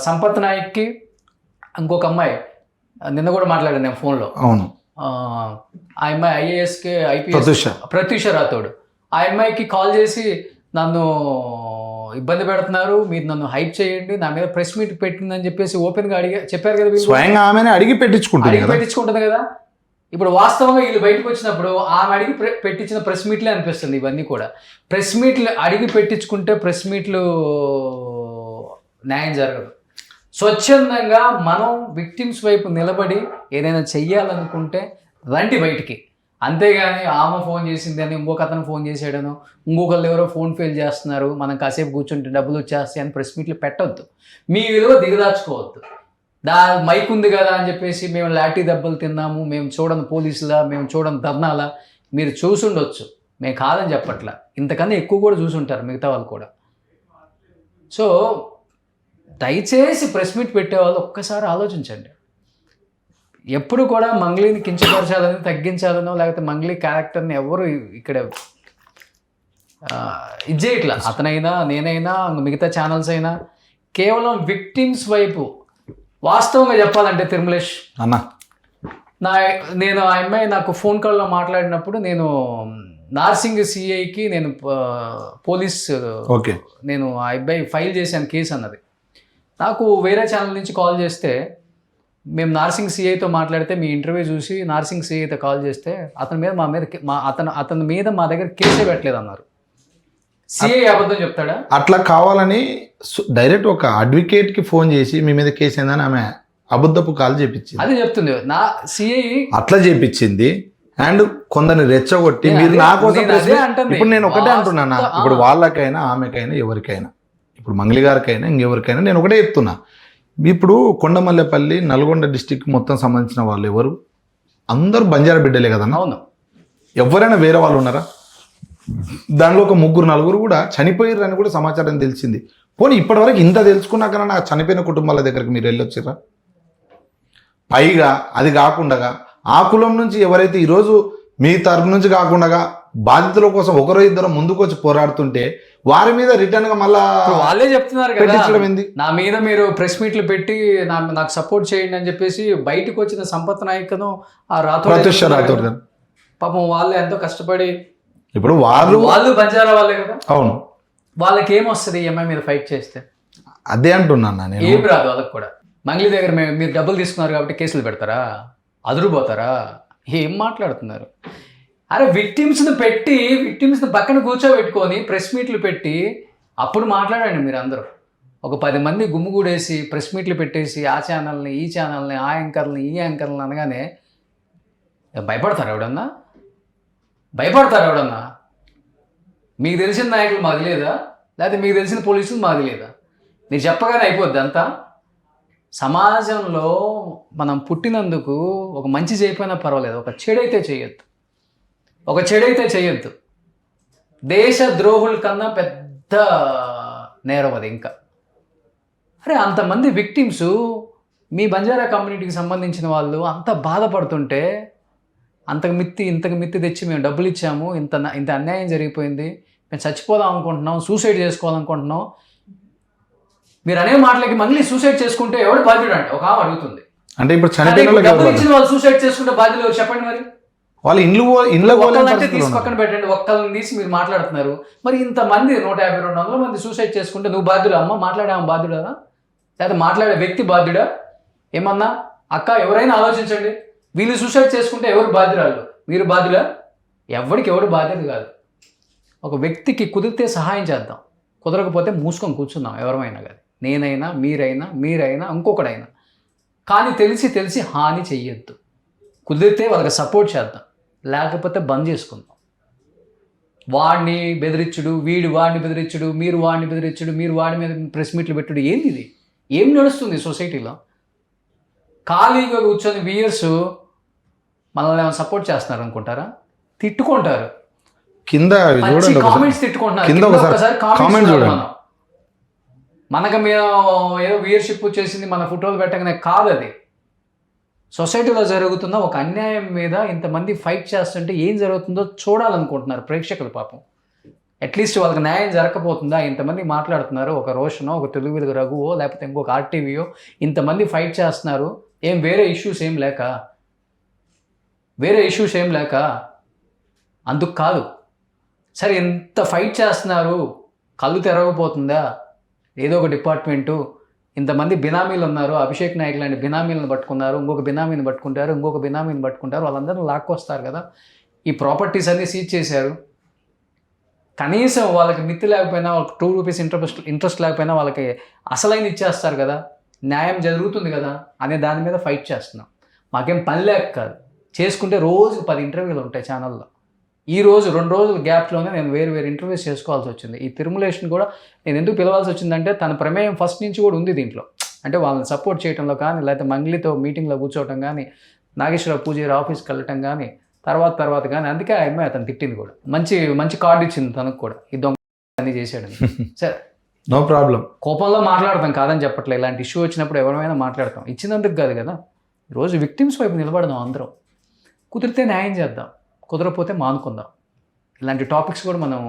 సంపత్ నాయక్కి ఇంకొక అమ్మాయి నిన్న కూడా మాట్లాడాను నేను ఫోన్లో. అవును, ఆ అమ్మాయి ఐఏఎస్కి ఐపీఎస్ ప్రత్యూష రాథోడ్. ఆ అమ్మాయికి కాల్ చేసి నన్ను ఇబ్బంది పెడుతున్నారు, మీరు నన్ను హైప్ చేయండి, నా మీద ప్రెస్ మీట్ పెట్టిందని చెప్పేసి ఓపెన్గా చెప్పారు కదా. స్వయంగా ఆమెనే అడిగి పెట్టించుకుంటుంది కదా. ఇప్పుడు వాస్తవంగా వీళ్ళు బయటకు వచ్చినప్పుడు ఆమె అడిగి పెట్టించిన ప్రెస్ మీట్లే అనిపిస్తుంది. ఇవన్నీ కూడా ప్రెస్ మీట్లు అడిగి పెట్టించుకుంటే ప్రెస్ మీట్లు న్యాయం జరగదు. స్వచ్ఛందంగా మనం విక్టిమ్స్ వైపు నిలబడి ఏదైనా చెయ్యాలనుకుంటే రండి బయటికి. అంతేగాని ఆమె ఫోన్ చేసింది అని ఇంకొక అతను ఫోన్ చేసాడను, ఇంకొకళ్ళు ఎవరో ఫోన్ ఫెయిల్ చేస్తున్నారు, మనం కాసేపు కూర్చుంటే డబ్బులు వచ్చేస్తాయి అని ప్రెస్ మీట్లు పెట్టవద్దు. మీ విలువ దిగదాచుకోవద్దు. మైక్ ఉంది కదా అని చెప్పేసి మేము లాఠీ దెబ్బలు తిన్నాము, మేము చూడని పోలీసులా, మేము చూడని ధర్నాలా, మీరు చూసుండొచ్చు, మేము కాదని చెప్పట్లా, ఇంతకన్నా ఎక్కువ కూడా చూసుంటారు మిగతా వాళ్ళు కూడా. సో దయచేసి ప్రెస్ మీట్ పెట్టేవాళ్ళు ఒక్కసారి ఆలోచించండి. ఎప్పుడు కూడా మంగ్లీని కించపరచాలని, తగ్గించాలనో లేకపోతే మంగ్లీ క్యారెక్టర్ని ఎవరు ఇక్కడ ఇది చేయట్లా. అతనైనా నేనైనా మిగతా ఛానల్స్ అయినా కేవలం విక్టిమ్స్ వైపు. వాస్తవంగా చెప్పాలంటే తిరుమలేష్ అన్న, నేను ఆ అమ్మాయి నాకు ఫోన్ కాల్లో మాట్లాడినప్పుడు నేను నార్సింగ్ సిఐకి నేను పోలీస్ నేను ఆ అబ్బాయి ఫైల్ చేశాను కేసు అన్నది. నాకు వేరే ఛానల్ నుంచి కాల్ చేస్తే మేము నార్సింగ్ సిఐతో మాట్లాడితే మీ ఇంటర్వ్యూ చూసి నార్సింగ్ సిఐతో కాల్ చేస్తే అతని మీద అతని మీద మా దగ్గర కేసే పెట్టలేదు అన్నారు. సిఐ అబద్ధం చెప్తాడా? అట్లా కావాలని డైరెక్ట్ ఒక అడ్వకేట్కి ఫోన్ చేసి మీ మీద కేసు ఏందని ఆమె అబద్ధపు కాల్ చేపించింది. అదే చెప్తుంది నా సిఐ అట్లా చేపించింది. అండ్ కొందరిని రెచ్చగొట్టి మీరు నా కోసం ఇప్పుడు నేను ఒకటే అంటున్నానా, ఇప్పుడు వాళ్ళకైనా ఆమెకైనా ఎవరికైనా, ఇప్పుడు మంగ్లీ గారికైనా ఇంకెవరికైనా నేను ఒకటే చెప్తున్నా. ఇప్పుడు కొండమల్లెపల్లి నల్గొండ డిస్టిక్ మొత్తం సంబంధించిన వాళ్ళు ఎవరు అందరూ బంజారా బిడ్డలే కదన్నా. అవును, ఎవరైనా వేరే వాళ్ళు ఉన్నారా? దానిలో ఒక 3-4 కూడా చనిపోయారని కూడా సమాచారం తెలిసింది. పోనీ ఇప్పటివరకు ఇంత తెలుసుకున్నాకన్నా నా చనిపోయిన కుటుంబాల దగ్గరికి మీరు వెళ్ళొచ్చిరా? పైగా అది కాకుండా ఆ కులం నుంచి ఎవరైతే ఈరోజు మీ తరపు నుంచి కాకుండా బాధితుల కోసం ఒకరో ఇద్దరు ముందుకు వచ్చి పోరాడుతుంటే వారి మీద రిటర్న్ గా మళ్ళా వాళ్ళే చెప్తున్నారు కదా, నా మీద మీరు ప్రెస్ మీట్లు పెట్టి నాకు సపోర్ట్ చేయండి అని చెప్పేసి బయటకు వచ్చిన సంపత్ నాయకను ఆ రాథోడ్ పాపం వాళ్ళు ఎంతో కష్టపడి, ఇప్పుడు వాళ్ళు బంజారా వాళ్ళే కదా. అవును, వాళ్ళకి ఏమొస్తుంది ఎంఐ మీద ఫైట్ చేస్తే? అదే అంటున్నాను నేను. ఏం రాదు వాళ్ళకి కూడా. మంగ్లీ దగ్గర మీరు డబ్బులు తీసుకున్నారు కాబట్టి కేసులు పెడతారా? అదురుపోతారా? ఏం మాట్లాడుతున్నారు? అరే విక్టిమ్స్ని పక్కన కూర్చోబెట్టుకొని ప్రెస్ మీట్లు పెట్టి అప్పుడు మాట్లాడండి మీరు అందరూ. ఒక 10 మంది గుమ్ముగూడేసి ప్రెస్ మీట్లు పెట్టేసి ఆ ఛానల్ని ఈ ఛానల్ని ఆ యాంకర్ని ఈ యాంకర్ని అనగానే భయపడతారు ఎవడన్నా? మీకు తెలిసిన నాయకులు మాది లేదా? లేకపోతే మీకు తెలిసిన పోలీసులు మాది లేదా? మీరు చెప్పగానే అయిపోద్ది అంతా. సమాజంలో మనం పుట్టినందుకు ఒక మంచి చేయకపోయినా పర్వాలేదు, ఒక చెడైతే చేయొద్దు. దేశ ద్రోహుల కన్నా పెద్ద నేరం అది. ఇంకా అరే అంతమంది విక్టిమ్స్ మీ బంజారా కమ్యూనిటీకి సంబంధించిన వాళ్ళు అంత బాధపడుతుంటే ఇంతకు మిత్తి తెచ్చి మేము డబ్బులు ఇచ్చాము, ఇంత అన్యాయం జరిగిపోయింది, మేము చచ్చిపోదాం అనుకుంటున్నాం, సూసైడ్ చేసుకోవాలనుకుంటున్నాం. మీరు అనే మాటలకి మళ్ళీ సూసైడ్ చేసుకుంటే ఎవడు బాధ్యుడు అంటే ఒక ఆమె అడుగుతుంది. అంటే ఇప్పుడు డబ్బులు ఇచ్చిన వాళ్ళు సూసైడ్ చేసుకుంటే బాధ్యులు చెప్పండి. మరి వాళ్ళు అంటే తీసి పక్కన పెట్టండి, ఒక్కళ్ళని తీసి మీరు మాట్లాడుతున్నారు. మరి ఇంతమంది 150-200 మంది సూసైడ్ చేసుకుంటే నువ్వు బాధ్యుడా? అమ్మ మాట్లాడాము బాధ్యుడా? లేదా మాట్లాడే వ్యక్తి బాధ్యుడా? ఏమన్నా అక్క ఎవరైనా ఆలోచించండి. వీళ్ళు సూసైడ్ చేసుకుంటే ఎవరు బాధ్యురాలు? మీరు బాధ్యులా? ఎవడు బాధ్యత కాదు. ఒక వ్యక్తికి కుదిరితే సహాయం చేద్దాం, కుదరకపోతే మూసుకొని కూర్చుందాం. ఎవరైనా కానీ, నేనైనా మీరైనా ఇంకొకడైనా. కానీ తెలిసి హాని చెయ్యొద్దు. కుదిరితే వాళ్ళకి సపోర్ట్ చేద్దాం, లేకపోతే బంద్ చేసుకుందాం. వాడిని బెదిరించుడు, వాడిని బెదిరించుడు, మీరు వాడిని బెదిరించుడు, మీరు వాడి మీద ప్రెస్ మీట్లు పెట్టుడు, ఏంది ఇది? ఏం నడుస్తుంది సొసైటీలో? ఖాళీగా కూర్చొని వ్యూయర్స్ మనల్ని ఏమైనా సపోర్ట్ చేస్తున్నారు అనుకుంటారా? తిట్టుకుంటారు, కింద చూడండి, కామెంట్స్ తిట్టుకుంటున్నారు. కింద ఒకసారి కామెంట్ చూడండి. మనకు మేము ఏదో వ్యూయర్షిప్ వచ్చేసింది మన ఫోటోలు పెట్టగానే కాదు, అది సొసైటీలో జరుగుతున్న ఒక అన్యాయం మీద ఇంతమంది ఫైట్ చేస్తుంటే ఏం జరుగుతుందో చూడాలనుకుంటున్నారు ప్రేక్షకులు. పాపం అట్లీస్ట్ వాళ్ళకి న్యాయం జరగకపోతుందా? ఇంతమంది మాట్లాడుతున్నారు, ఒక రోషనో, ఒక తెలుగు వెలుగు రఘువో, లేకపోతే ఇంకొక ఆర్టీవీయో ఇంతమంది ఫైట్ చేస్తున్నారు. ఏం వేరే ఇష్యూస్ ఏం లేక అందుకు కాదు. సరే, ఎంత ఫైట్ చేస్తున్నారు, కళ్ళు తెరవకపోతుందా? ఏదో ఒక డిపార్ట్మెంటు, ఇంతమంది బినామీలు ఉన్నారు, అభిషేక్ నాయక్ లాంటి బినామీలను పట్టుకున్నారు, ఇంకొక బినామీని పట్టుకుంటారు, వాళ్ళందరూ లాక్కొస్తారు కదా. ఈ ప్రాపర్టీస్ అన్నీ సీజ్ చేశారు. కనీసం వాళ్ళకి మిత్తి లేకపోయినా, వాళ్ళకి 2 రూపీస్ ఇంట్రెస్ట్ లేకపోయినా వాళ్ళకి అసలైన ఇచ్చేస్తారు కదా, న్యాయం జరుగుతుంది కదా అనే దాని మీద ఫైట్ చేస్తున్నాం. మాకేం పని లేక కాదు, చేసుకుంటే రోజుకు 10 ఇంటర్వ్యూలు ఉంటాయి ఛానల్లో. ఈ రోజు 2 రోజుల గ్యాప్లోనే నేను వేరు ఇంటర్వ్యూస్ చేసుకోవాల్సి వచ్చింది. ఈ తిరుమలేషన్ కూడా నేను ఎందుకు పిలవాల్సి వచ్చిందంటే తన ప్రమేయం ఫస్ట్ నుంచి కూడా ఉంది దీంట్లో. అంటే వాళ్ళని సపోర్ట్ చేయడంలో కానీ, లేకపోతే మంగ్లీతో మీటింగ్లో కూర్చోవటం కానీ, నాగేశ్వరరావు పూజారి ఆఫీస్కి వెళ్ళటం కానీ, తర్వాత కానీ. అందుకే ఆ అమ్మాయి అతను తిట్టింది కూడా. మంచి కార్డు ఇచ్చింది తనకు కూడా, ఈ దొంగ అన్నీ చేశాడు. సరే, నో ప్రాబ్లం, కోపంలో మాట్లాడతాం, కాదని చెప్పట్లేదు. ఇలాంటి ఇష్యూ వచ్చినప్పుడు ఎవరైనా మాట్లాడతాం, ఇచ్చినందుకు కాదు కదా. ఈరోజు విక్టిమ్స్ వైపు నిలబడదాం అందరం. కుదిరితే న్యాయం చేద్దాం, కుదరకపోతే మానుకుందాం. ఇలాంటి టాపిక్స్ కూడా మనం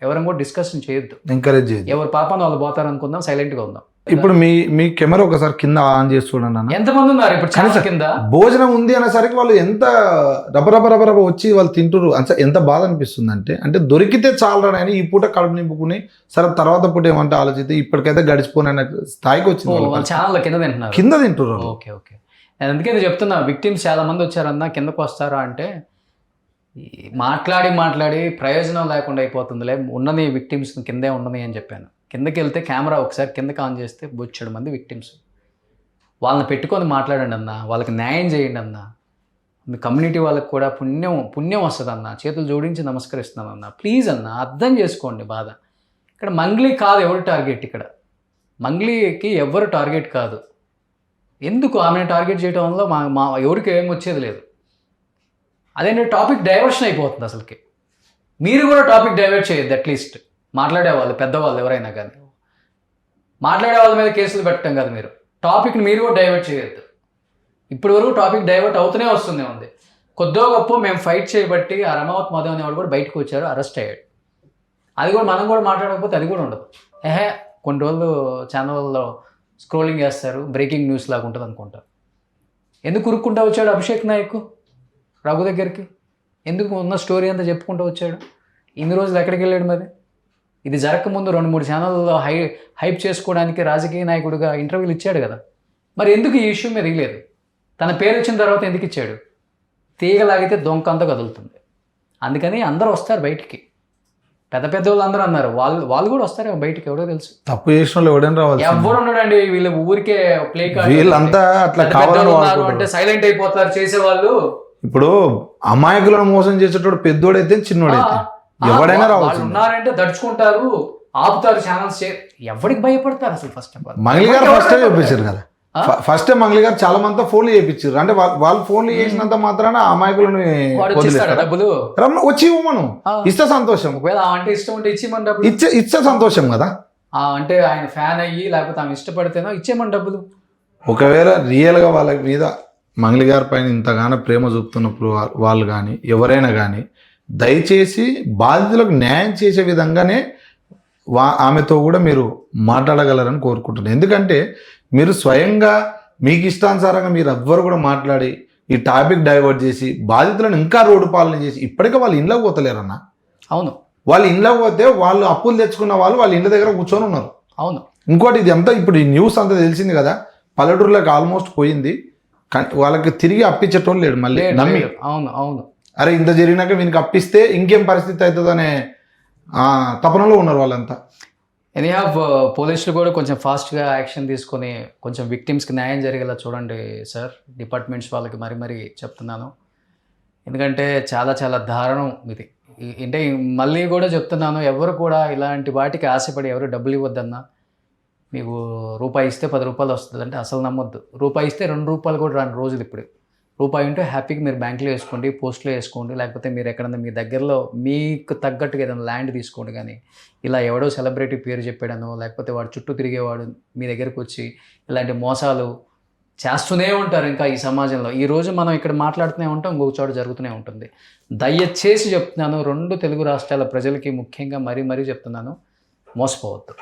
ఎవరైనా కూడా డిస్కషన్ చేయొద్దు, ఎంకరేజ్ చేయొద్దు. ఎవరు పాపాన్ని వాళ్ళు పోతారు అనుకుందాం, సైలెంట్గా ఉందాం. ఇప్పుడు మీ కెమెరా ఒకసారి కింద ఆన్ చేసి చూడండి అన్న. ఎంతమంది ఉన్నారు ఇప్పుడు ఛానల్ కింద? భోజనం ఉంది అనేసరికి వాళ్ళు ఎంత రబరబ వచ్చి వాళ్ళు తింటురు. ఎంత బాధ అనిపిస్తుంది అంటే దొరికితే చాలరాని ఈ పూట కడుపు నింపుకుని, సరే తర్వాత పూట ఏమంటే ఆలోచిస్తే ఇప్పటికైతే గడిచిపోయిన స్థాయికి వచ్చింది. వాళ్ళ ఛానల్ కింద తింటురు. ఓకే. నేను అందుకే చెప్తున్నా, విక్టిమ్స్ చాలా మంది వచ్చారన్నా, కిందకు వస్తారా అంటే మాట్లాడి ప్రయోజనం లేకుండా అయిపోతుందిలే, ఉన్నది విక్టిమ్స్ కిందే ఉన్నది అని చెప్పాను. కిందకి వెళ్తే కెమెరా ఒకసారి కిందకి ఆన్ చేస్తే బొచ్చెడు మంది విక్టిమ్స్. వాళ్ళని పెట్టుకొని మాట్లాడండి అన్న, వాళ్ళకి న్యాయం చేయండి అన్న. మీ కమ్యూనిటీ వాళ్ళకి కూడా పుణ్యం వస్తుంది అన్న. చేతులు జోడించి నమస్కరిస్తున్నాను అన్న. ప్లీజ్ అన్న, అర్థం చేసుకోండి బాధ. ఇక్కడ మంగ్లీ కాదు ఎవరు టార్గెట్, ఇక్కడ మంగ్లీకి ఎవరు టార్గెట్ కాదు. ఎందుకు ఆమెను టార్గెట్ చేయడం వల్ల మా ఎవరికి ఏం వచ్చేది లేదు. అదేంటి టాపిక్ డైవర్షన్ అయిపోతుంది అసలుకి. మీరు కూడా టాపిక్ డైవర్ట్ చేయొద్దు. అట్లీస్ట్ మాట్లాడేవాళ్ళు, పెద్దవాళ్ళు ఎవరైనా కానీ మాట్లాడే వాళ్ళ మీద కేసులు పెట్టడం కాదు. మీరు టాపిక్ని మీరు కూడా డైవర్ట్ చేయొద్దు. ఇప్పటి వరకు టాపిక్ డైవర్ట్ అవుతూనే ఉంది. కొద్దో గొప్ప మేము ఫైట్ చేయబట్టి ఆ రమావత్ మాధవ్ అనేవాడు కూడా బయటకు వచ్చారు, అరెస్ట్ అయ్యాడు. అది కూడా మనం కూడా మాట్లాడకపోతే అది కూడా ఉండదు. కొన్ని రోజులు ఛానల్లో స్క్రోలింగ్ చేస్తారు, బ్రేకింగ్ న్యూస్ లాగా ఉంటుంది అనుకుంటారు. ఎందుకు ఉరుక్కుంటూ వచ్చాడు అభిషేక్ నాయక్ రఘు దగ్గరికి? ఎందుకు ఉన్న స్టోరీ అంతా చెప్పుకుంటూ వచ్చాడు? ఇన్ని రోజులు ఎక్కడికి వెళ్ళాడు? మరి ఇది జరగకముందు 2-3 ఛానల్లో హైప్ చేసుకోవడానికి రాజకీయ నాయకుడిగా ఇంటర్వ్యూలు ఇచ్చాడు కదా. మరి ఎందుకు ఈ ఇష్యూ మీద ఇవ్వలేదు? తన పేరు వచ్చిన తర్వాత ఎందుకు ఇచ్చాడు? తీగలాగితే దొంక అంతా కదులుతుంది. అందుకని అందరూ వస్తారు బయటికి. పెద్ద వాళ్ళు అందరూ అన్నారు, వాళ్ళు కూడా వస్తారు బయటికి. ఎవడో తెలుసు, తప్పు చేసిన వాళ్ళు ఎవడైనా రావాలి. ఎవరు ఉన్నాడండి? వీళ్ళు ఊరికే ప్లే కార్డ్, వీళ్ళంతా అట్లా అంటే సైలెంట్ అయిపోతారు చేసేవాళ్ళు. ఇప్పుడు అమాయకులను మోసం చేసేటోడు పెద్దోడైతే చిన్నోడైతే ఎవడైనా రావచ్చు. ఉన్నారంటే దడుచుకుంటారు, ఆపుతారు ఛానల్స్. ఎవరికి భయపడతారు అసలు? ఫస్ట్ ఆఫ్ ఆల్ మంగ్లీ గారు ఫస్టే చూపించారు కదా. ఫస్టే మంగ్లీ గారు చాలా మంది ఫోన్లు చేయించారు. అంటే వాళ్ళు ఫోన్లు చేసినంత మాత్రాన అమాయకులను డబ్బులు వచ్చి ఇవ్వమను, ఇస్తే సంతోషం. ఒకవేళ అంటే ఇష్టం ఉంటే ఇచ్చేమని డబ్బులు, ఇచ్చే సంతోషం కదా. అంటే ఆయన ఫ్యాన్ అయ్యి లేకపోతే ఆమె ఇష్టపడితేనో ఇచ్చేమని డబ్బులు. ఒకవేళ రియల్గా వాళ్ళ మీద మంగ్లీ గారి పైన ఇంతగానో ప్రేమ చూపుతున్నప్పుడు వాళ్ళు కానీ ఎవరైనా కానీ దయచేసి బాధితులకు న్యాయం చేసే విధంగానే ఆమెతో కూడా మీరు మాట్లాడగలరని కోరుకుంటున్నాను. ఎందుకంటే మీరు స్వయంగా మీకు ఇష్టానుసారంగా మీరు ఎవ్వరు కూడా మాట్లాడి ఈ టాపిక్ డైవర్ట్ చేసి బాధితులను ఇంకా రోడ్డు పాలన చేసి ఇప్పటికే వాళ్ళు ఇంట్లోకి పోతలేరన్న. అవును, వాళ్ళు ఇంట్లోకి పోతే వాళ్ళు అప్పులు తెచ్చుకున్న వాళ్ళ ఇంటి దగ్గర కూర్చొని ఉన్నారు. అవును. ఇంకోటి ఇది అంతా ఇప్పుడు ఈ న్యూస్ అంతా తెలిసింది కదా, పల్లెటూరులోకి ఆల్మోస్ట్ పోయింది. కానీ వాళ్ళకి తిరిగి అప్పించటం లేడు మళ్ళీ నమ్మి. అవును. అరే ఇంత జరిగినాక వీనికి అప్పిస్తే ఇంకేం పరిస్థితి అవుతుందనే తపనలో ఉన్నారు వాళ్ళంతా. ఎనీహౌ పోలీసులు కూడా కొంచెం ఫాస్ట్గా యాక్షన్ తీసుకొని కొంచెం విక్టిమ్స్కి న్యాయం జరిగేలా చూడండి సార్. డిపార్ట్మెంట్స్ వాళ్ళకి మరీ చెప్తున్నాను. ఎందుకంటే చాలా చాలా దారుణం ఇది. అంటే మళ్ళీ కూడా చెప్తున్నాను, ఎవరు కూడా ఇలాంటి వాటికి ఆశపడి ఎవరు డబ్బులు ఇవ్వద్దన్నా. మీకు రూపాయి ఇస్తే 10 రూపాయలు వస్తుంది అంటే అసలు నమ్మొద్దు. రూపాయి ఇస్తే 2 రూపాయలు కూడా రాని రోజులు ఇప్పుడు. రూపాయి ఉంటే హ్యాపీగా మీరు బ్యాంకులో వేసుకోండి, పోస్ట్లో వేసుకోండి, లేకపోతే మీరు ఎక్కడన్నా మీ దగ్గరలో మీకు తగ్గట్టుగా ఏదైనా ల్యాండ్ తీసుకోండి. కానీ ఇలా ఎవడో సెలబ్రిటీ పేరు చెప్పాడనో, లేకపోతే వాడు చుట్టూ తిరిగేవాడు మీ దగ్గరకు వచ్చి ఇలాంటి మోసాలు చేస్తూనే ఉంటారు ఇంకా ఈ సమాజంలో. ఈరోజు మనం ఇక్కడ మాట్లాడుతూనే ఉంటాం, ఇంకొక చోట జరుగుతూనే ఉంటుంది. దయచేసి చెప్తున్నాను, 2 తెలుగు రాష్ట్రాల ప్రజలకి ముఖ్యంగా మరీ చెప్తున్నాను, మోసపోవద్దు.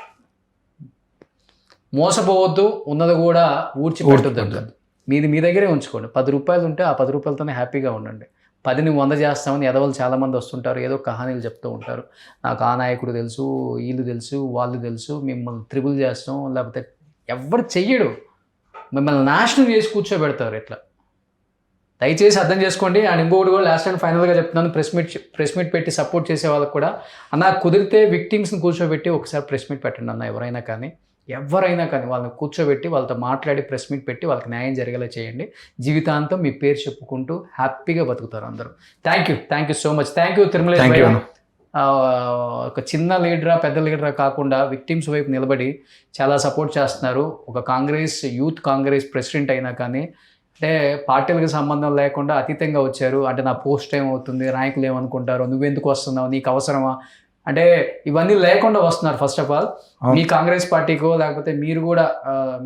ఉన్నది కూడా ఊడ్చిపెట్టొద్దు. మీది మీ దగ్గరే ఉంచుకోండి. 10 రూపాయలు ఉంటే ఆ 10 రూపాయలతోనే హ్యాపీగా ఉండండి. 10ని 100 చేస్తామని ఎదవలు చాలామంది వస్తుంటారు, ఏదో కహానీలు చెప్తూ ఉంటారు. నాకు ఆ నాయకుడు తెలుసు, వీళ్ళు తెలుసు, వాళ్ళు తెలుసు, మిమ్మల్ని త్రిబుల్ చేస్తాం, లేకపోతే ఎవరు చెయ్యడు, మిమ్మల్ని నాశనం చేసి కూర్చోబెడతారు ఇట్లా. దయచేసి అర్థం చేసుకోండి. అండ్ ఇంకొకటి కూడా లాస్ట్ అండ్ ఫైనల్గా చెప్తున్నాను, ప్రెస్ మీట్ పెట్టి సపోర్ట్ చేసే వాళ్ళకి కూడా అన్న, కుదిరితే విక్టిమ్స్ని కూర్చోబెట్టి ఒకసారి ప్రెస్ మీట్ పెట్టండి అన్న. ఎవరైనా కానీ వాళ్ళని కూర్చోబెట్టి వాళ్ళతో మాట్లాడి ప్రెస్ మీట్ పెట్టి వాళ్ళకి న్యాయం జరిగేలా చేయండి. జీవితాంతం మీ పేరు చెప్పుకుంటూ హ్యాపీగా బతుకుతారు అందరూ. Thank you so much. Thank you Tirumalesh భయ్య. ఒక చిన్న లీడరా పెద్ద లీడరా కాకుండా విక్టిమ్స్ వైపు నిలబడి చాలా సపోర్ట్ చేస్తున్నారు. ఒక యూత్ కాంగ్రెస్ ప్రెసిడెంట్ అయినా కానీ అంటే పార్టీలకు సంబంధం లేకుండా అతీతంగా వచ్చారు. అంటే నా పోస్ట్ ఏమవుతుంది, నాయకులు ఏమనుకుంటారు, నువ్వెందుకు వస్తున్నావు, నీకు అవసరమా అంటే ఇవన్నీ లేకుండా వస్తున్నారు. ఫస్ట్ ఆఫ్ ఆల్ మీ కాంగ్రెస్ పార్టీకో లేకపోతే మీరు కూడా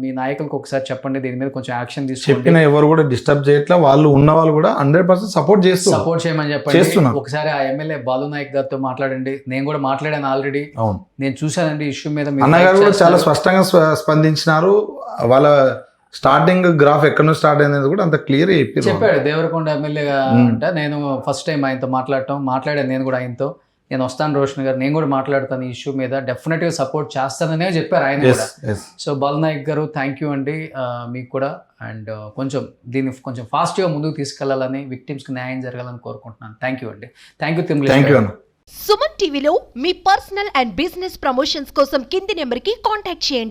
మీ నాయకులకు ఒకసారి చెప్పండి, దీని మీద కొంచెం యాక్షన్ తీసుకుని. ఎవరు కూడా డిస్టర్బ్ చేయట్లా, వాళ్ళు ఉన్న వాళ్ళు కూడా 100% సపోర్ట్ చేయమని చెప్పండి. ఒకసారి ఆ ఎమ్మెల్యే బాలు నాయక్ గారితో మాట్లాడండి. నేను కూడా మాట్లాడాను ఆల్రెడీ, నేను చూశానండి ఇష్యూ మీద. అన్నగారు కూడా చాలా స్పష్టంగా స్పందించినారు. వాళ్ళ స్టార్టింగ్ గ్రాఫ్ ఎక్కడ నుంచి స్టార్ట్ అయింది కూడా అంత క్లియర్ చెప్పాడు. దేవరకొండ ఎమ్మెల్యేగా అంటే నేను ఫస్ట్ టైం ఆయనతో మాట్లాడాను. నేను కూడా ఆయనతో నేను వస్తాను రోషన్ గారు, నేను కూడా మాట్లాడతాను ఈ ఇష్యూ మీద, డెఫినెట్గా సపోర్ట్ చేస్తాననే చెప్పారు ఆయన కూడా. సో బాలనాయక్ గారు థ్యాంక్ యూ అండి మీకు కూడా. అండ్ దీన్ని కొంచెం ఫాస్ట్గా ముందుకు తీసుకెళ్లాలని, విక్టిమ్స్కి న్యాయం జరగాలని కోరుకుంటున్నాను. థ్యాంక్ యూ అండి. Thank you Tirumalesh. సుమన్ టీవీలో మీ పర్సనల్ అండ్ బిజినెస్ ప్రమోషన్స్ కోసం కింది నెంబర్కి కాంటాక్ట్ చేయండి.